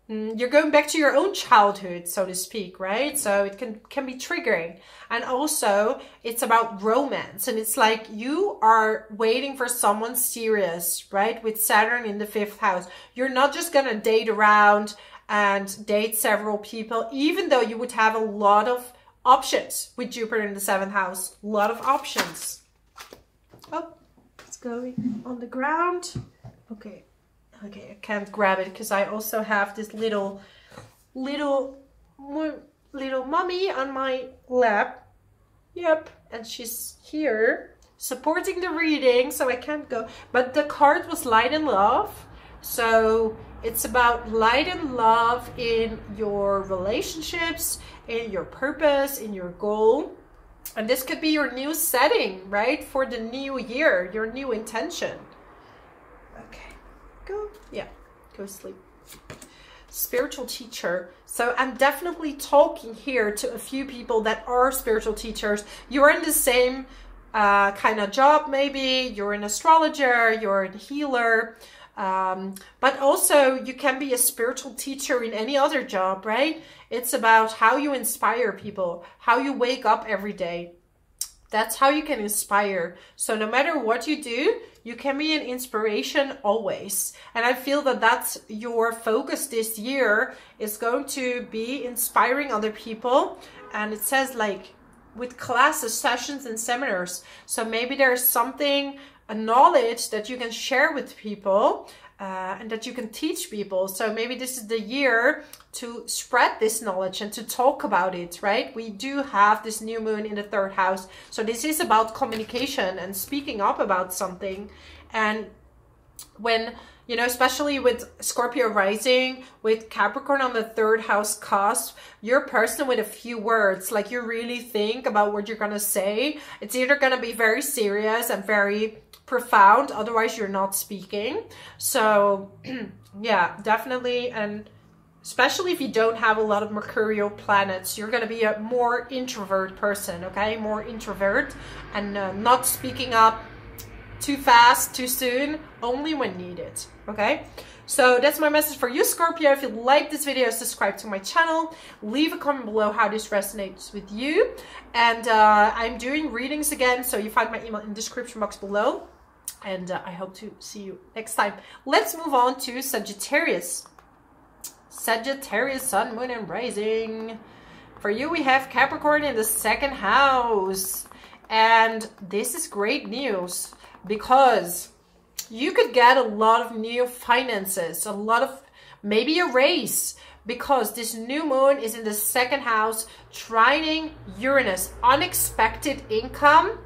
you're going back to your own childhood, so to speak, right? So it can be triggering. And also it's about romance, and it's like you are waiting for someone serious, right? With Saturn in the 5th house, you're not just gonna date around and date several people, even though you would have a lot of options with Jupiter in the 7th house. A lot of options. Oh, it's going on the ground. Okay, I can't grab it because I also have this little mommy on my lap. Yep, and she's here supporting the reading, so I can't go. But the card was light and love, so it's about light and love in your relationships, in your purpose, in your goal. And this could be your new setting, right, for the new year, your new intention. Okay, go, yeah, go sleep. Spiritual teacher. So I'm definitely talking here to a few people that are spiritual teachers. You're in the same kind of job, maybe you're an astrologer, you're a healer, but also you can be a spiritual teacher in any other job, right? It's about how you inspire people, how you wake up every day. That's how you can inspire. So no matter what you do, you can be an inspiration always. And I feel that that's your focus this year, is going to be inspiring other people. And it says like with classes, sessions and seminars. So maybe there's something, a knowledge that you can share with people and that you can teach people. So maybe this is the year to spread this knowledge and to talk about it, right? We do have this new moon in the 3rd house. So this is about communication and speaking up about something. And when, you know, especially with Scorpio rising, with Capricorn on the 3rd house cusp, you're a person with a few words, like you really think about what you're going to say. It's either going to be very serious and very profound, otherwise you're not speaking. So yeah, definitely. And especially if you don't have a lot of mercurial planets, you're going to be a more introvert person, okay? More introvert, and not speaking up too fast, too soon, only when needed, okay? So that's my message for you, Scorpio. If you like this video, subscribe to my channel. Leave a comment below how this resonates with you. And I'm doing readings again, so you find my email in the description box below. And I hope to see you next time. Let's move on to Sagittarius. Sagittarius, Sun, Moon, and Rising. For you, we have Capricorn in the 2nd house. And this is great news, because you could get a lot of new finances, a lot of, maybe a raise, because this new moon is in the 2nd house, trining Uranus. Unexpected income.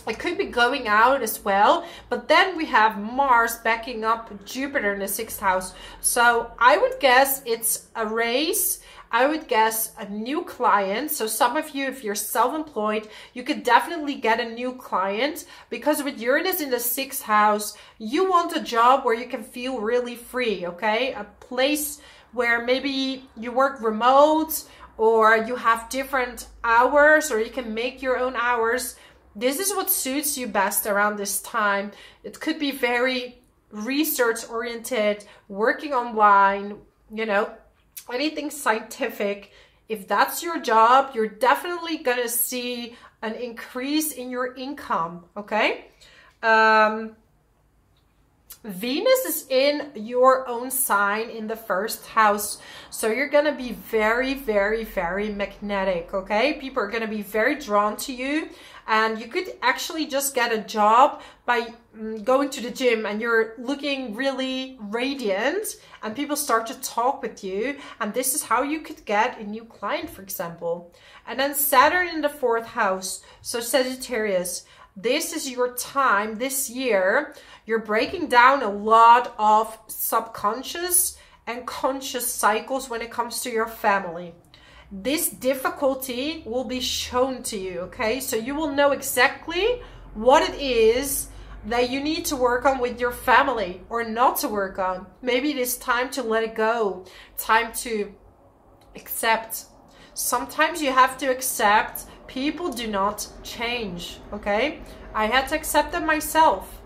It could be going out as well, but then we have Mars backing up Jupiter in the 6th house. So I would guess it's a raise. I would guess a new client. So some of you, if you're self-employed, you could definitely get a new client, because with Uranus in the 6th house, you want a job where you can feel really free, okay? A place where maybe you work remote, or you have different hours, or you can make your own hours. This is what suits you best around this time. It could be very research-oriented, working online, you know, anything scientific. If that's your job, you're definitely going to see an increase in your income, okay? Venus is in your own sign in the first house. So you're going to be very, very, very magnetic, okay? People are going to be very drawn to you. And you could actually just get a job by going to the gym and you're looking really radiant and people start to talk with you. And this is how you could get a new client, for example. And then Saturn in the fourth house. So Sagittarius, this is your time this year. You're breaking down a lot of subconscious and conscious cycles when it comes to your family. This difficulty will be shown to you, okay? So you will know exactly what it is that you need to work on with your family or not to work on. Maybe it is time to let it go, time to accept. Sometimes you have to accept people do not change, okay? I had to accept it myself.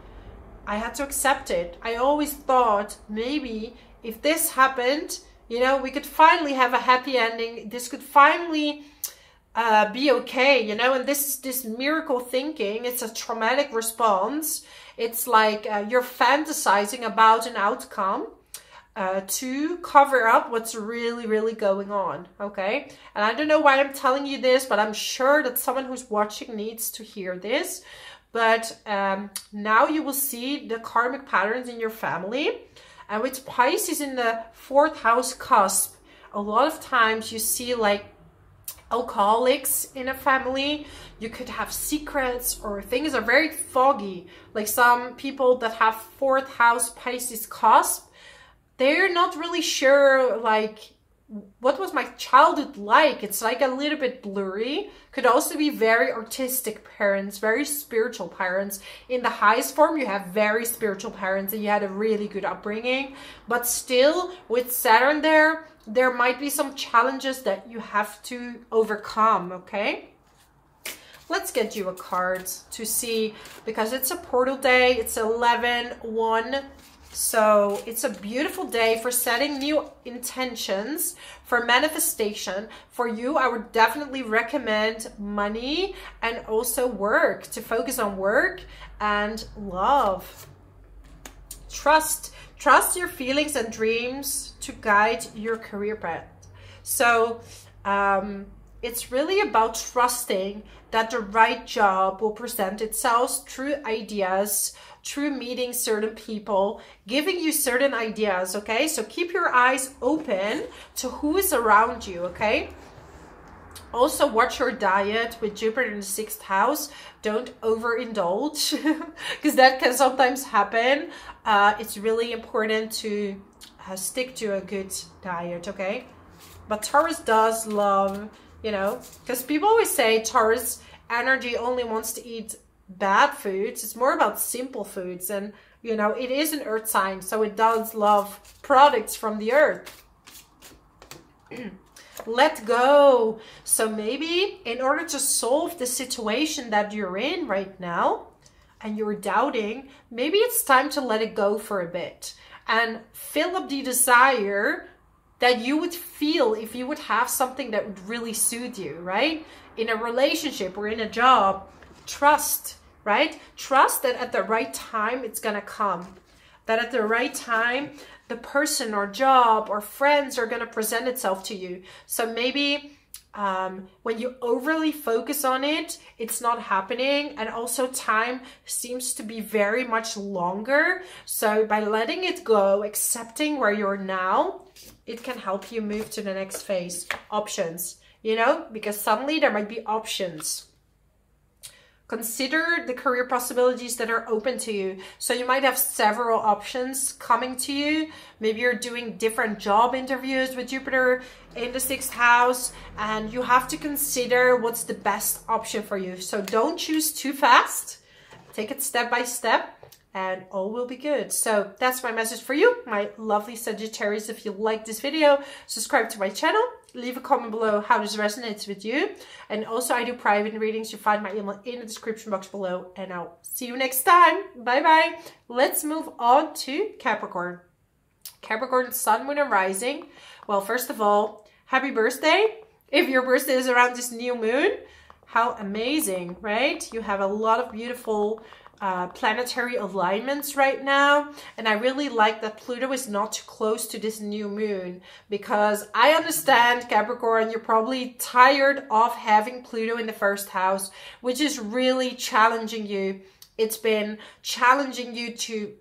I had to accept it. I always thought maybe if this happened, you know, we could finally have a happy ending. This could finally be okay, you know, and this miracle thinking, it's a traumatic response. It's like you're fantasizing about an outcome to cover up what's really, really going on, okay? And I don't know why I'm telling you this, but I'm sure that someone who's watching needs to hear this. But now you will see the karmic patterns in your family. And with Pisces in the fourth house cusp, a lot of times you see like alcoholics in a family. You could have secrets or things are very foggy. Like some people that have fourth house Pisces cusp, they're not really sure like what was my childhood like. It's like a little bit blurry. Could also be very artistic parents, very spiritual parents. In the highest form, you have very spiritual parents and you had a really good upbringing. But still, with Saturn there might be some challenges that you have to overcome, okay? Let's get you a card to see, because it's a portal day. It's 11/1. So it's a beautiful day for setting new intentions, for manifestation. For you, I would definitely recommend money and also work, to focus on work and love. Trust your feelings and dreams to guide your career path. So it's really about trusting that the right job will present itself through ideas, through meeting certain people, giving you certain ideas, okay? So keep your eyes open to who is around you, okay? Also watch your diet with Jupiter in the 6th house. Don't overindulge because that can sometimes happen. It's really important to stick to a good diet, okay? But Taurus does love, you know, because people always say Taurus energy only wants to eat bad foods. It's more about simple foods, and you know, it is an earth sign, so it does love products from the earth. Let go. So maybe in order to solve the situation that you're in right now and you're doubting, maybe it's time to let it go for a bit and fill up the desire that you would feel if you would have something that would really suit you, right? In a relationship or in a job. Trust, right? Trust that at the right time it's gonna come. That at the right time the person or job or friends are gonna present itself to you. So maybe when you overly focus on it, it's not happening. And also time seems to be very much longer. So by letting it go, accepting where you're now, it can help you move to the next phase. Options, you know, because suddenly there might be options. Consider the career possibilities that are open to you. So you might have several options coming to you. Maybe you're doing different job interviews with Jupiter in the 6th house, and you have to consider what's the best option for you. So don't choose too fast. Take it step by step and all will be good. So that's my message for you, my lovely Sagittarius. If you like this video, subscribe to my channel. Leave a comment below how this resonates with you. And also I do private readings. You find my email in the description box below. And I'll see you next time. Bye-bye. Let's move on to Capricorn. Capricorn, Sun, Moon, and Rising. Well, first of all, happy birthday. If your birthday is around this new moon, how amazing, right? You have a lot of beautiful planetary alignments right now, and I really like that Pluto is not too close to this new moon, because I understand, Capricorn, you're probably tired of having Pluto in the first house, which is really challenging you. It's been challenging you to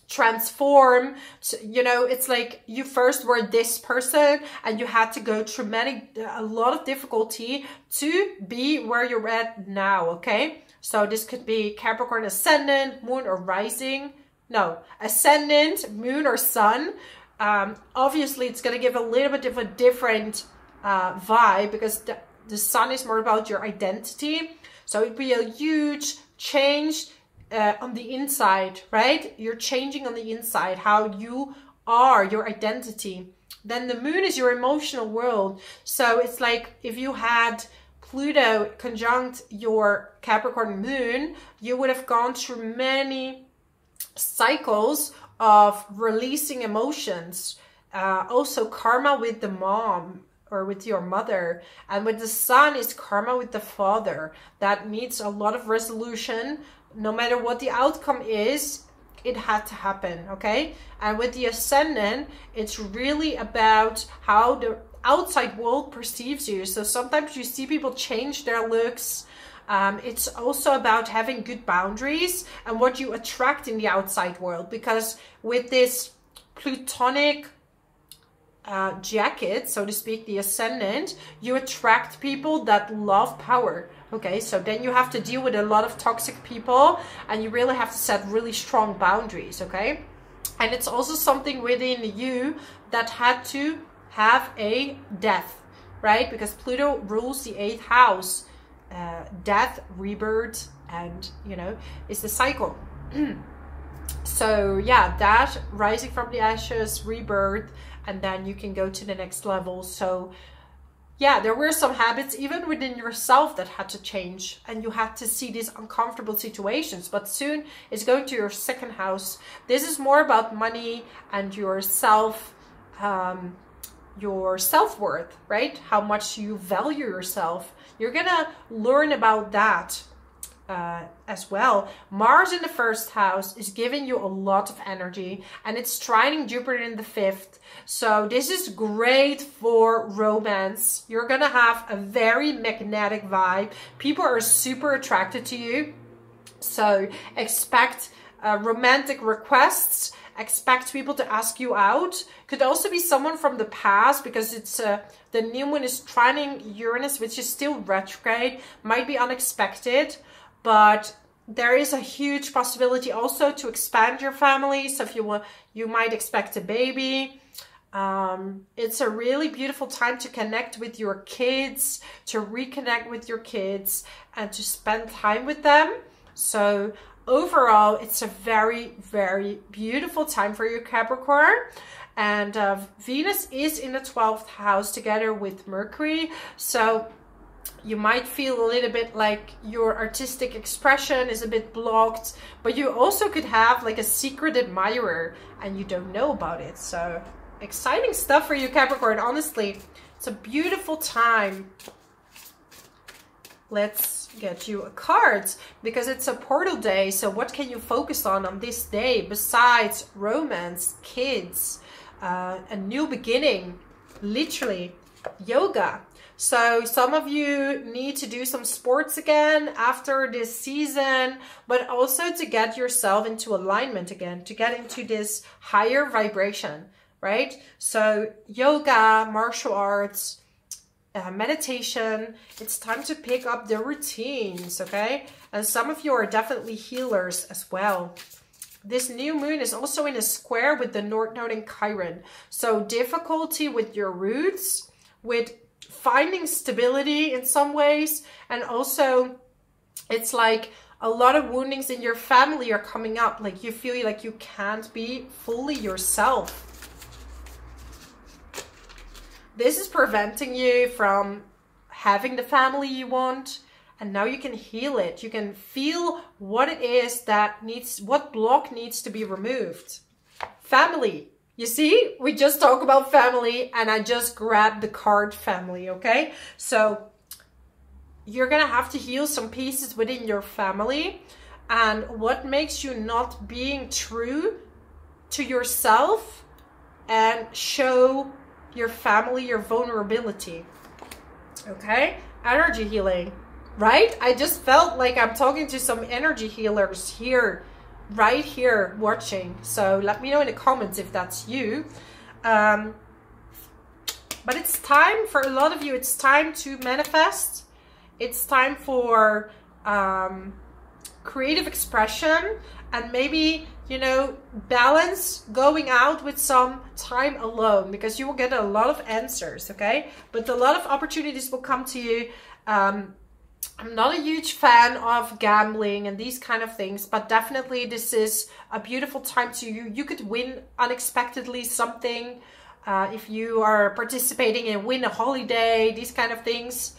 transform. So, you know, it's like you first were this person and you had to go through a lot of difficulty to be where you're at now, okay? So this could be Capricorn ascendant, moon or rising. No, ascendant, moon or sun. Obviously, it's going to give a little bit of a different vibe, because the sun is more about your identity. So it'd be a huge change on the inside, right? You're changing on the inside, how you are, your identity. Then the moon is your emotional world. So it's like if you had Pluto conjunct your Capricorn moon, you would have gone through many cycles of releasing emotions. Also karma with the mom or with your mother. And with the sun is karma with the father. That needs a lot of resolution. No matter what the outcome is, it had to happen, okay? And with the ascendant, it's really about how the outside world perceives you. So sometimes you see people change their looks. It's also about having good boundaries and what you attract in the outside world, because with this Plutonic jacket, so to speak, the ascendant, you attract people that love power. Okay, so then you have to deal with a lot of toxic people, and you really have to set really strong boundaries, okay? And it's also something within you that had to have a death, right? Because Pluto rules the 8th house. Death, rebirth, and, you know, it's the cycle. So yeah, that rising from the ashes, rebirth, and then you can go to the next level. So yeah, there were some habits even within yourself that had to change, and you had to see these uncomfortable situations. But soon it's going to your 2nd house. This is more about money and your self-worth, right? How much you value yourself. You're gonna learn about that as well. Mars in the 1st house is giving you a lot of energy, and it's trining Jupiter in the 5th. So this is great for romance. You're gonna have a very magnetic vibe. People are super attracted to you. So expect romantic requests. Expect people to ask you out. Could also be someone from the past, because it's the new moon is trining Uranus, which is still retrograde. Might be unexpected, but there is a huge possibility also to expand your family. So if you want, you might expect a baby. It's a really beautiful time to connect with your kids, to reconnect with your kids, and to spend time with them. So overall, it's a very, very beautiful time for you, Capricorn. And Venus is in the 12th house together with Mercury. So you might feel a little bit like your artistic expression is a bit blocked, but you also could have like a secret admirer and you don't know about it. So exciting stuff for you, Capricorn. Honestly, it's a beautiful time. Let's get you a card, because it's a portal day. So what can you focus on this day besides romance, kids, a new beginning, literally yoga? So some of you need to do some sports again after this season, but also to get yourself into alignment again, to get into this higher vibration, right? So yoga, martial arts, meditation, it's time to pick up the routines, okay? And some of you are definitely healers as well. This new moon is also in a square with the North Node in Chiron. So difficulty with your roots, with finding stability in some ways, and also it's like a lot of woundings in your family are coming up. Like you feel like you can't be fully yourself. This is preventing you from having the family you want, and now you can heal it. You can feel what it is that needs, what block needs to be removed. Family. You see, we just talked about family and I just grabbed the card family, okay? So you're gonna have to heal some pieces within your family. and what makes you not being true to yourself and show your family your vulnerability. Okay, energy healing, right? I just felt like I'm talking to some energy healers here, right here watching. So let me know in the comments if that's you. But it's time for a lot of you, it's time to manifest. It's time for creative expression, and maybe, you know, balance going out with some time alone, because you will get a lot of answers, okay? But a lot of opportunities will come to you. I'm not a huge fan of gambling and these kind of things, but definitely this is a beautiful time to you could win unexpectedly something. If you are participating and win a holiday, these kind of things.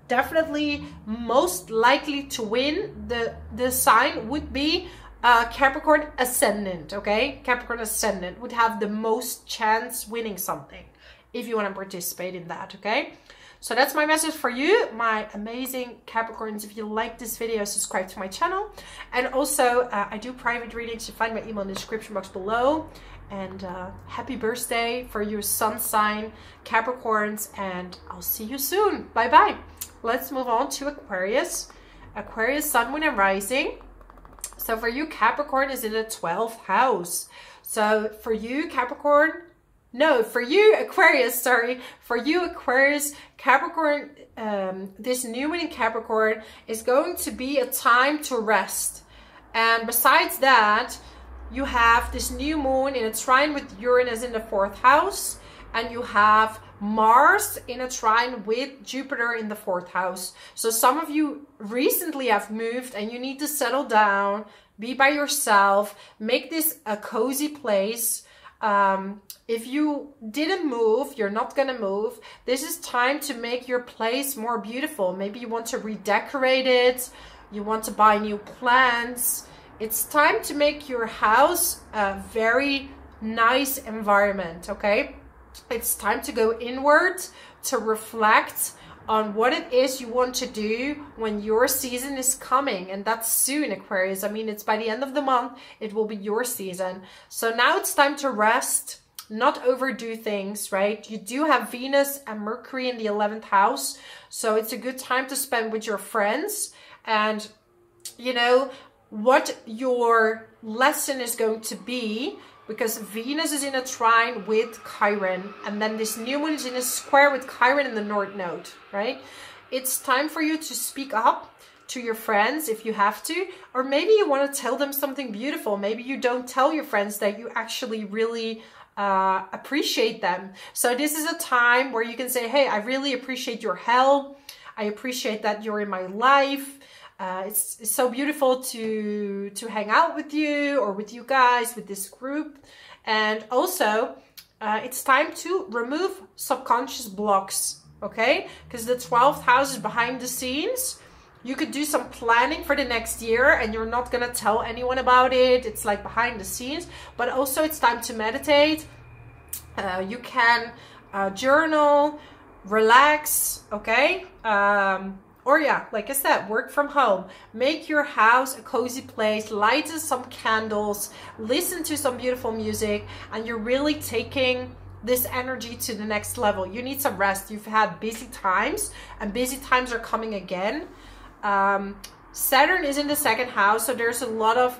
Definitely most likely to win, the sign would be Capricorn Ascendant, okay? Capricorn Ascendant would have the most chance winning something if you want to participate in that, okay? So that's my message for you, my amazing Capricorns. If you like this video, subscribe to my channel. And also, I do private readings. You find my email in the description box below. And happy birthday for your sun sign, Capricorns. And I'll see you soon. Bye-bye. Let's move on to Aquarius. Aquarius, sun, moon, and rising. So for you, Capricorn is in the 12th house. So for you, Capricorn... No, for you, Aquarius, sorry. For you, Aquarius, Capricorn, this new moon in Capricorn is going to be a time to rest. And besides that, you have this new moon in a trine with Uranus in the 4th house. And you have Mars in a trine with Jupiter in the 4th house. So some of you recently have moved and you need to settle down, be by yourself, make this a cozy place. If you didn't move, you're not gonna move. This is time to make your place more beautiful. Maybe you want to redecorate it. You want to buy new plants. It's time to make your house a very nice environment, okay? It's time to go inward, to reflect on what it is you want to do when your season is coming. And that's soon, Aquarius. I mean, it's by the end of the month, it will be your season. So now it's time to rest, not overdo things, right? You do have Venus and Mercury in the 11th house. So it's a good time to spend with your friends. And, you know, what your lesson is going to be, because Venus is in a trine with Chiron, and then this new moon is in a square with Chiron in the North Node, right? It's time for you to speak up to your friends if you have to, or maybe you want to tell them something beautiful. Maybe you don't tell your friends that you actually really appreciate them. So this is a time where you can say, hey, I really appreciate your help. I appreciate that you're in my life. It's so beautiful to hang out with you, or with you guys, with this group. And also, it's time to remove subconscious blocks, okay? Because the 12th house is behind the scenes. You could do some planning for the next year and you're not going to tell anyone about it. It's like behind the scenes. But also it's time to meditate. You can journal, relax, okay? Or yeah, like I said, work from home. Make your house a cozy place, light some candles, listen to some beautiful music, and you're really taking this energy to the next level. You need some rest. You've had busy times, and busy times are coming again. Saturn is in the 2nd house, so there's a lot of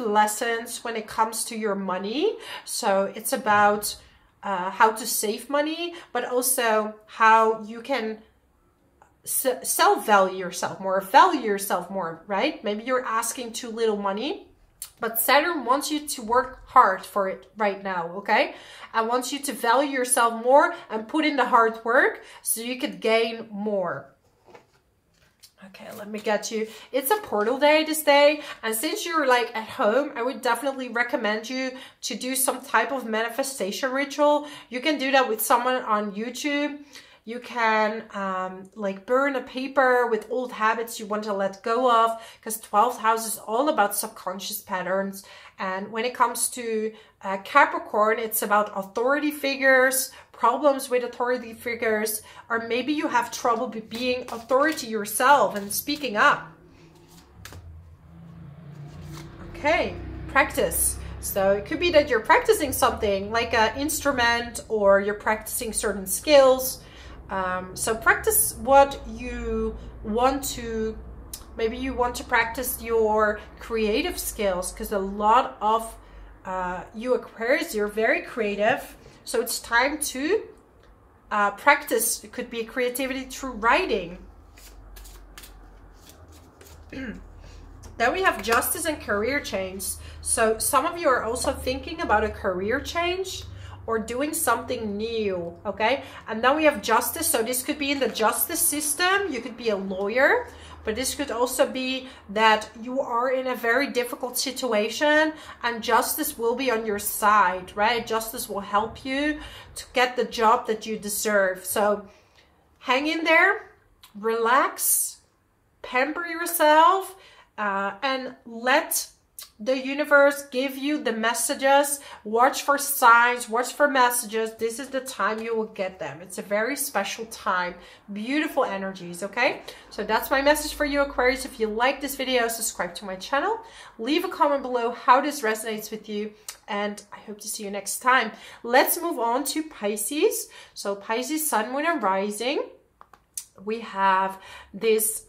lessons when it comes to your money. So it's about how to save money, but also how you can self-value yourself more, value yourself more, right? Maybe you're asking too little money, but Saturn wants you to work hard for it right now, okay? I want you to value yourself more and put in the hard work so you could gain more. Okay, let me get you. It's a portal day this day. And since you're like at home, I would definitely recommend you to do some type of manifestation ritual. You can do that with someone on YouTube. You can like burn a paper with old habits you want to let go of, because 12th house is all about subconscious patterns. And when it comes to Capricorn, it's about authority figures, problems with authority figures, or maybe you have trouble being authority yourself and speaking up. Okay, practice. So it could be that you're practicing something like an instrument, or you're practicing certain skills. So practice what you want to. Maybe you want to practice your creative skills, because a lot of you Aquarius, you're very creative. So it's time to practice. It could be creativity through writing. Then we have justice and career change. So some of you are also thinking about a career change or doing something new, okay? And then we have justice. So this could be in the justice system. You could be a lawyer, but this could also be that you are in a very difficult situation and justice will be on your side, right? Justice will help you to get the job that you deserve. So hang in there, relax, pamper yourself, and let the universe give you the messages. Watch for signs, watch for messages. This is the time you will get them. It's a very special time. Beautiful energies, okay? So that's my message for you, Aquarius. If you like this video, subscribe to my channel. Leave a comment below how this resonates with you. And I hope to see you next time. Let's move on to Pisces. So Pisces, Sun, Moon, and Rising. We have this...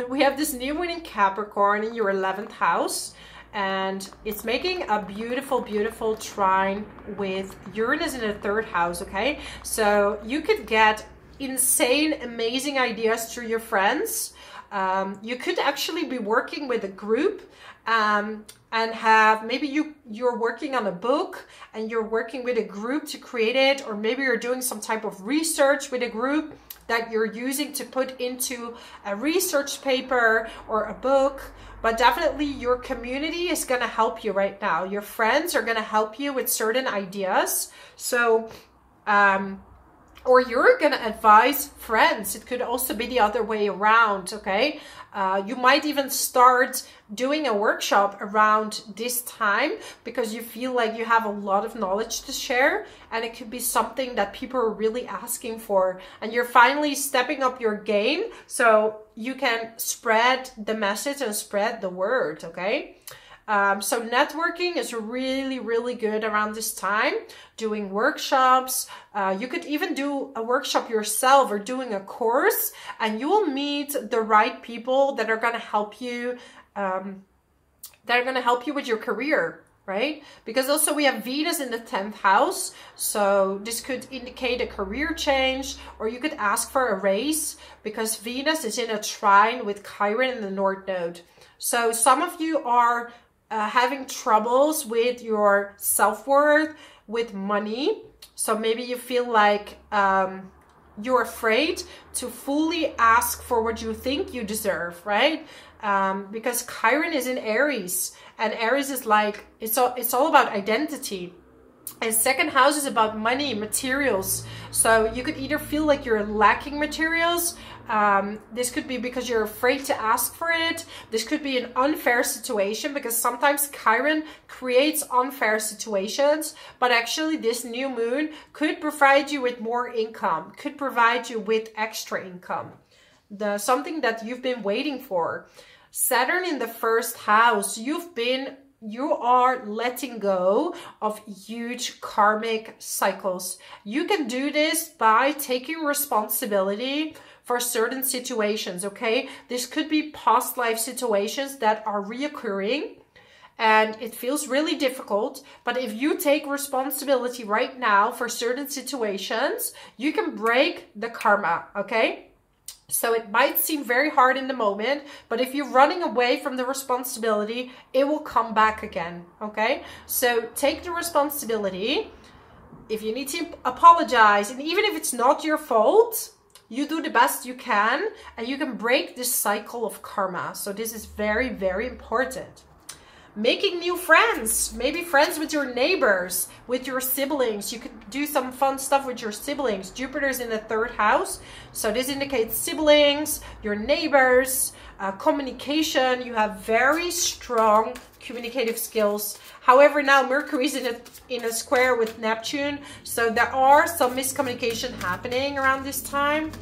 we have this new moon in Capricorn in your 11th house, and it's making a beautiful, beautiful trine with Uranus in the 3rd house, okay? So you could get insane, amazing ideas through your friends. You could actually be working with a group and have, maybe you're working on a book and you're working with a group to create it, or maybe you're doing some type of research with a group that you're using to put into a research paper or a book. But definitely your community is going to help you right now. Your friends are going to help you with certain ideas. So, or you're going to advise friends. It could also be the other way around, okay? You might even start doing a workshop around this time because you feel like you have a lot of knowledge to share, and it could be something that people are really asking for, and you're finally stepping up your game so you can spread the message and spread the word, okay? So networking is really, really good around this time. Doing workshops. You could even do a workshop yourself or doing a course, and you will meet the right people that are going to help you, with your career, right? Because also we have Venus in the 10th house. So this could indicate a career change, or you could ask for a raise because Venus is in a trine with Chiron in the North Node. So some of you are having troubles with your self-worth, with money. So maybe you feel like you're afraid to fully ask for what you think you deserve, right? Because Chiron is in Aries, and Aries is like, it's all about identity. And 2nd house is about money, materials. So you could either feel like you're lacking materials. This could be because you're afraid to ask for it. This could be an unfair situation, because sometimes Chiron creates unfair situations. But actually this new moon could provide you with more income, could provide you with extra income. Something that you've been waiting for. Saturn in the 1st house, you are letting go of huge karmic cycles. You can do this by taking responsibility for certain situations, okay? This could be past life situations that are reoccurring, and it feels really difficult. But if you take responsibility right now for certain situations, you can break the karma, okay? So it might seem very hard in the moment, but if you're running away from the responsibility, it will come back again, okay? So take the responsibility. If you need to apologize, and even if it's not your fault, you do the best you can, and you can break this cycle of karma. So this is very, very important. making new friends, maybe friends with your neighbors, with your siblings. You could do some fun stuff with your siblings. Jupiter's in the 3rd house, so this indicates siblings, your neighbors, communication. You have very strong communicative skills. However, now Mercury's in a square with Neptune, so there are some miscommunication happening around this time.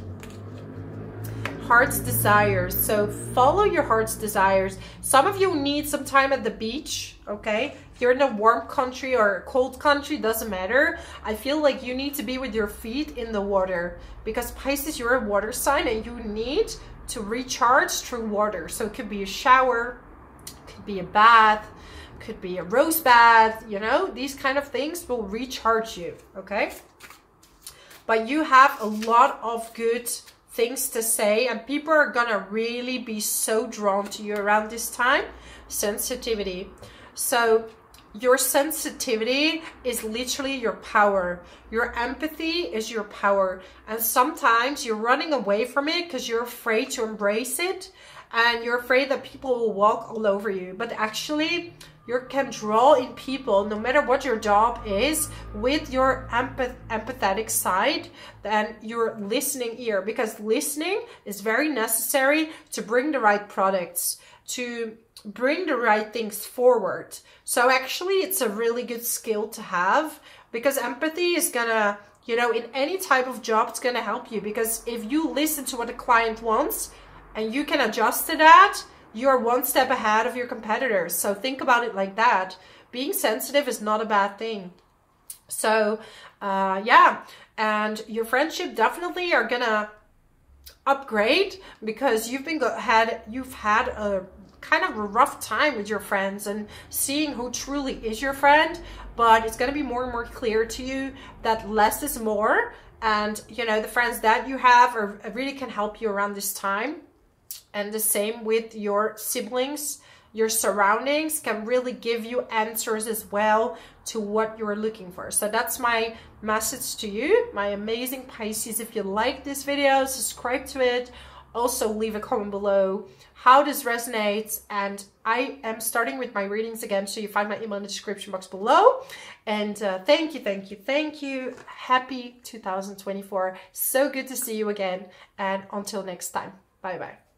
Heart's desires. So follow your heart's desires. Some of you need some time at the beach, okay? If you're in a warm country or a cold country, doesn't matter. I feel like you need to be with your feet in the water, because Pisces, you're a water sign and you need to recharge through water. So it could be a shower, could be a bath, could be a rose bath, you know, these kind of things will recharge you, okay? But you have a lot of good things to say, and people are gonna really be so drawn to you around this time. Sensitivity. So your sensitivity is literally your power. Your empathy is your power, and sometimes you're running away from it because you're afraid to embrace it, and you're afraid that people will walk all over you. But actually, you can draw in people, no matter what your job is, with your empathetic side, then your listening ear, because listening is very necessary to bring the right products, to bring the right things forward. So actually, it's a really good skill to have, because empathy is gonna, you know, in any type of job, it's gonna help you, because if you listen to what the client wants and you can adjust to that, you're one step ahead of your competitors. So think about it like that. Being sensitive is not a bad thing. So yeah, and your friendship definitely are gonna upgrade, because you've had a kind of a rough time with your friends and seeing who truly is your friend. But it's gonna be more and more clear to you that less is more, and you know, the friends that you have really can help you around this time. And the same with your siblings. Your surroundings can really give you answers as well to what you're looking for. So that's my message to you, my amazing Pisces. If you like this video, subscribe to it. Also leave a comment below how this resonates. And I am starting with my readings again, so you find my email in the description box below. And thank you. Happy 2024. So good to see you again. And until next time, bye bye.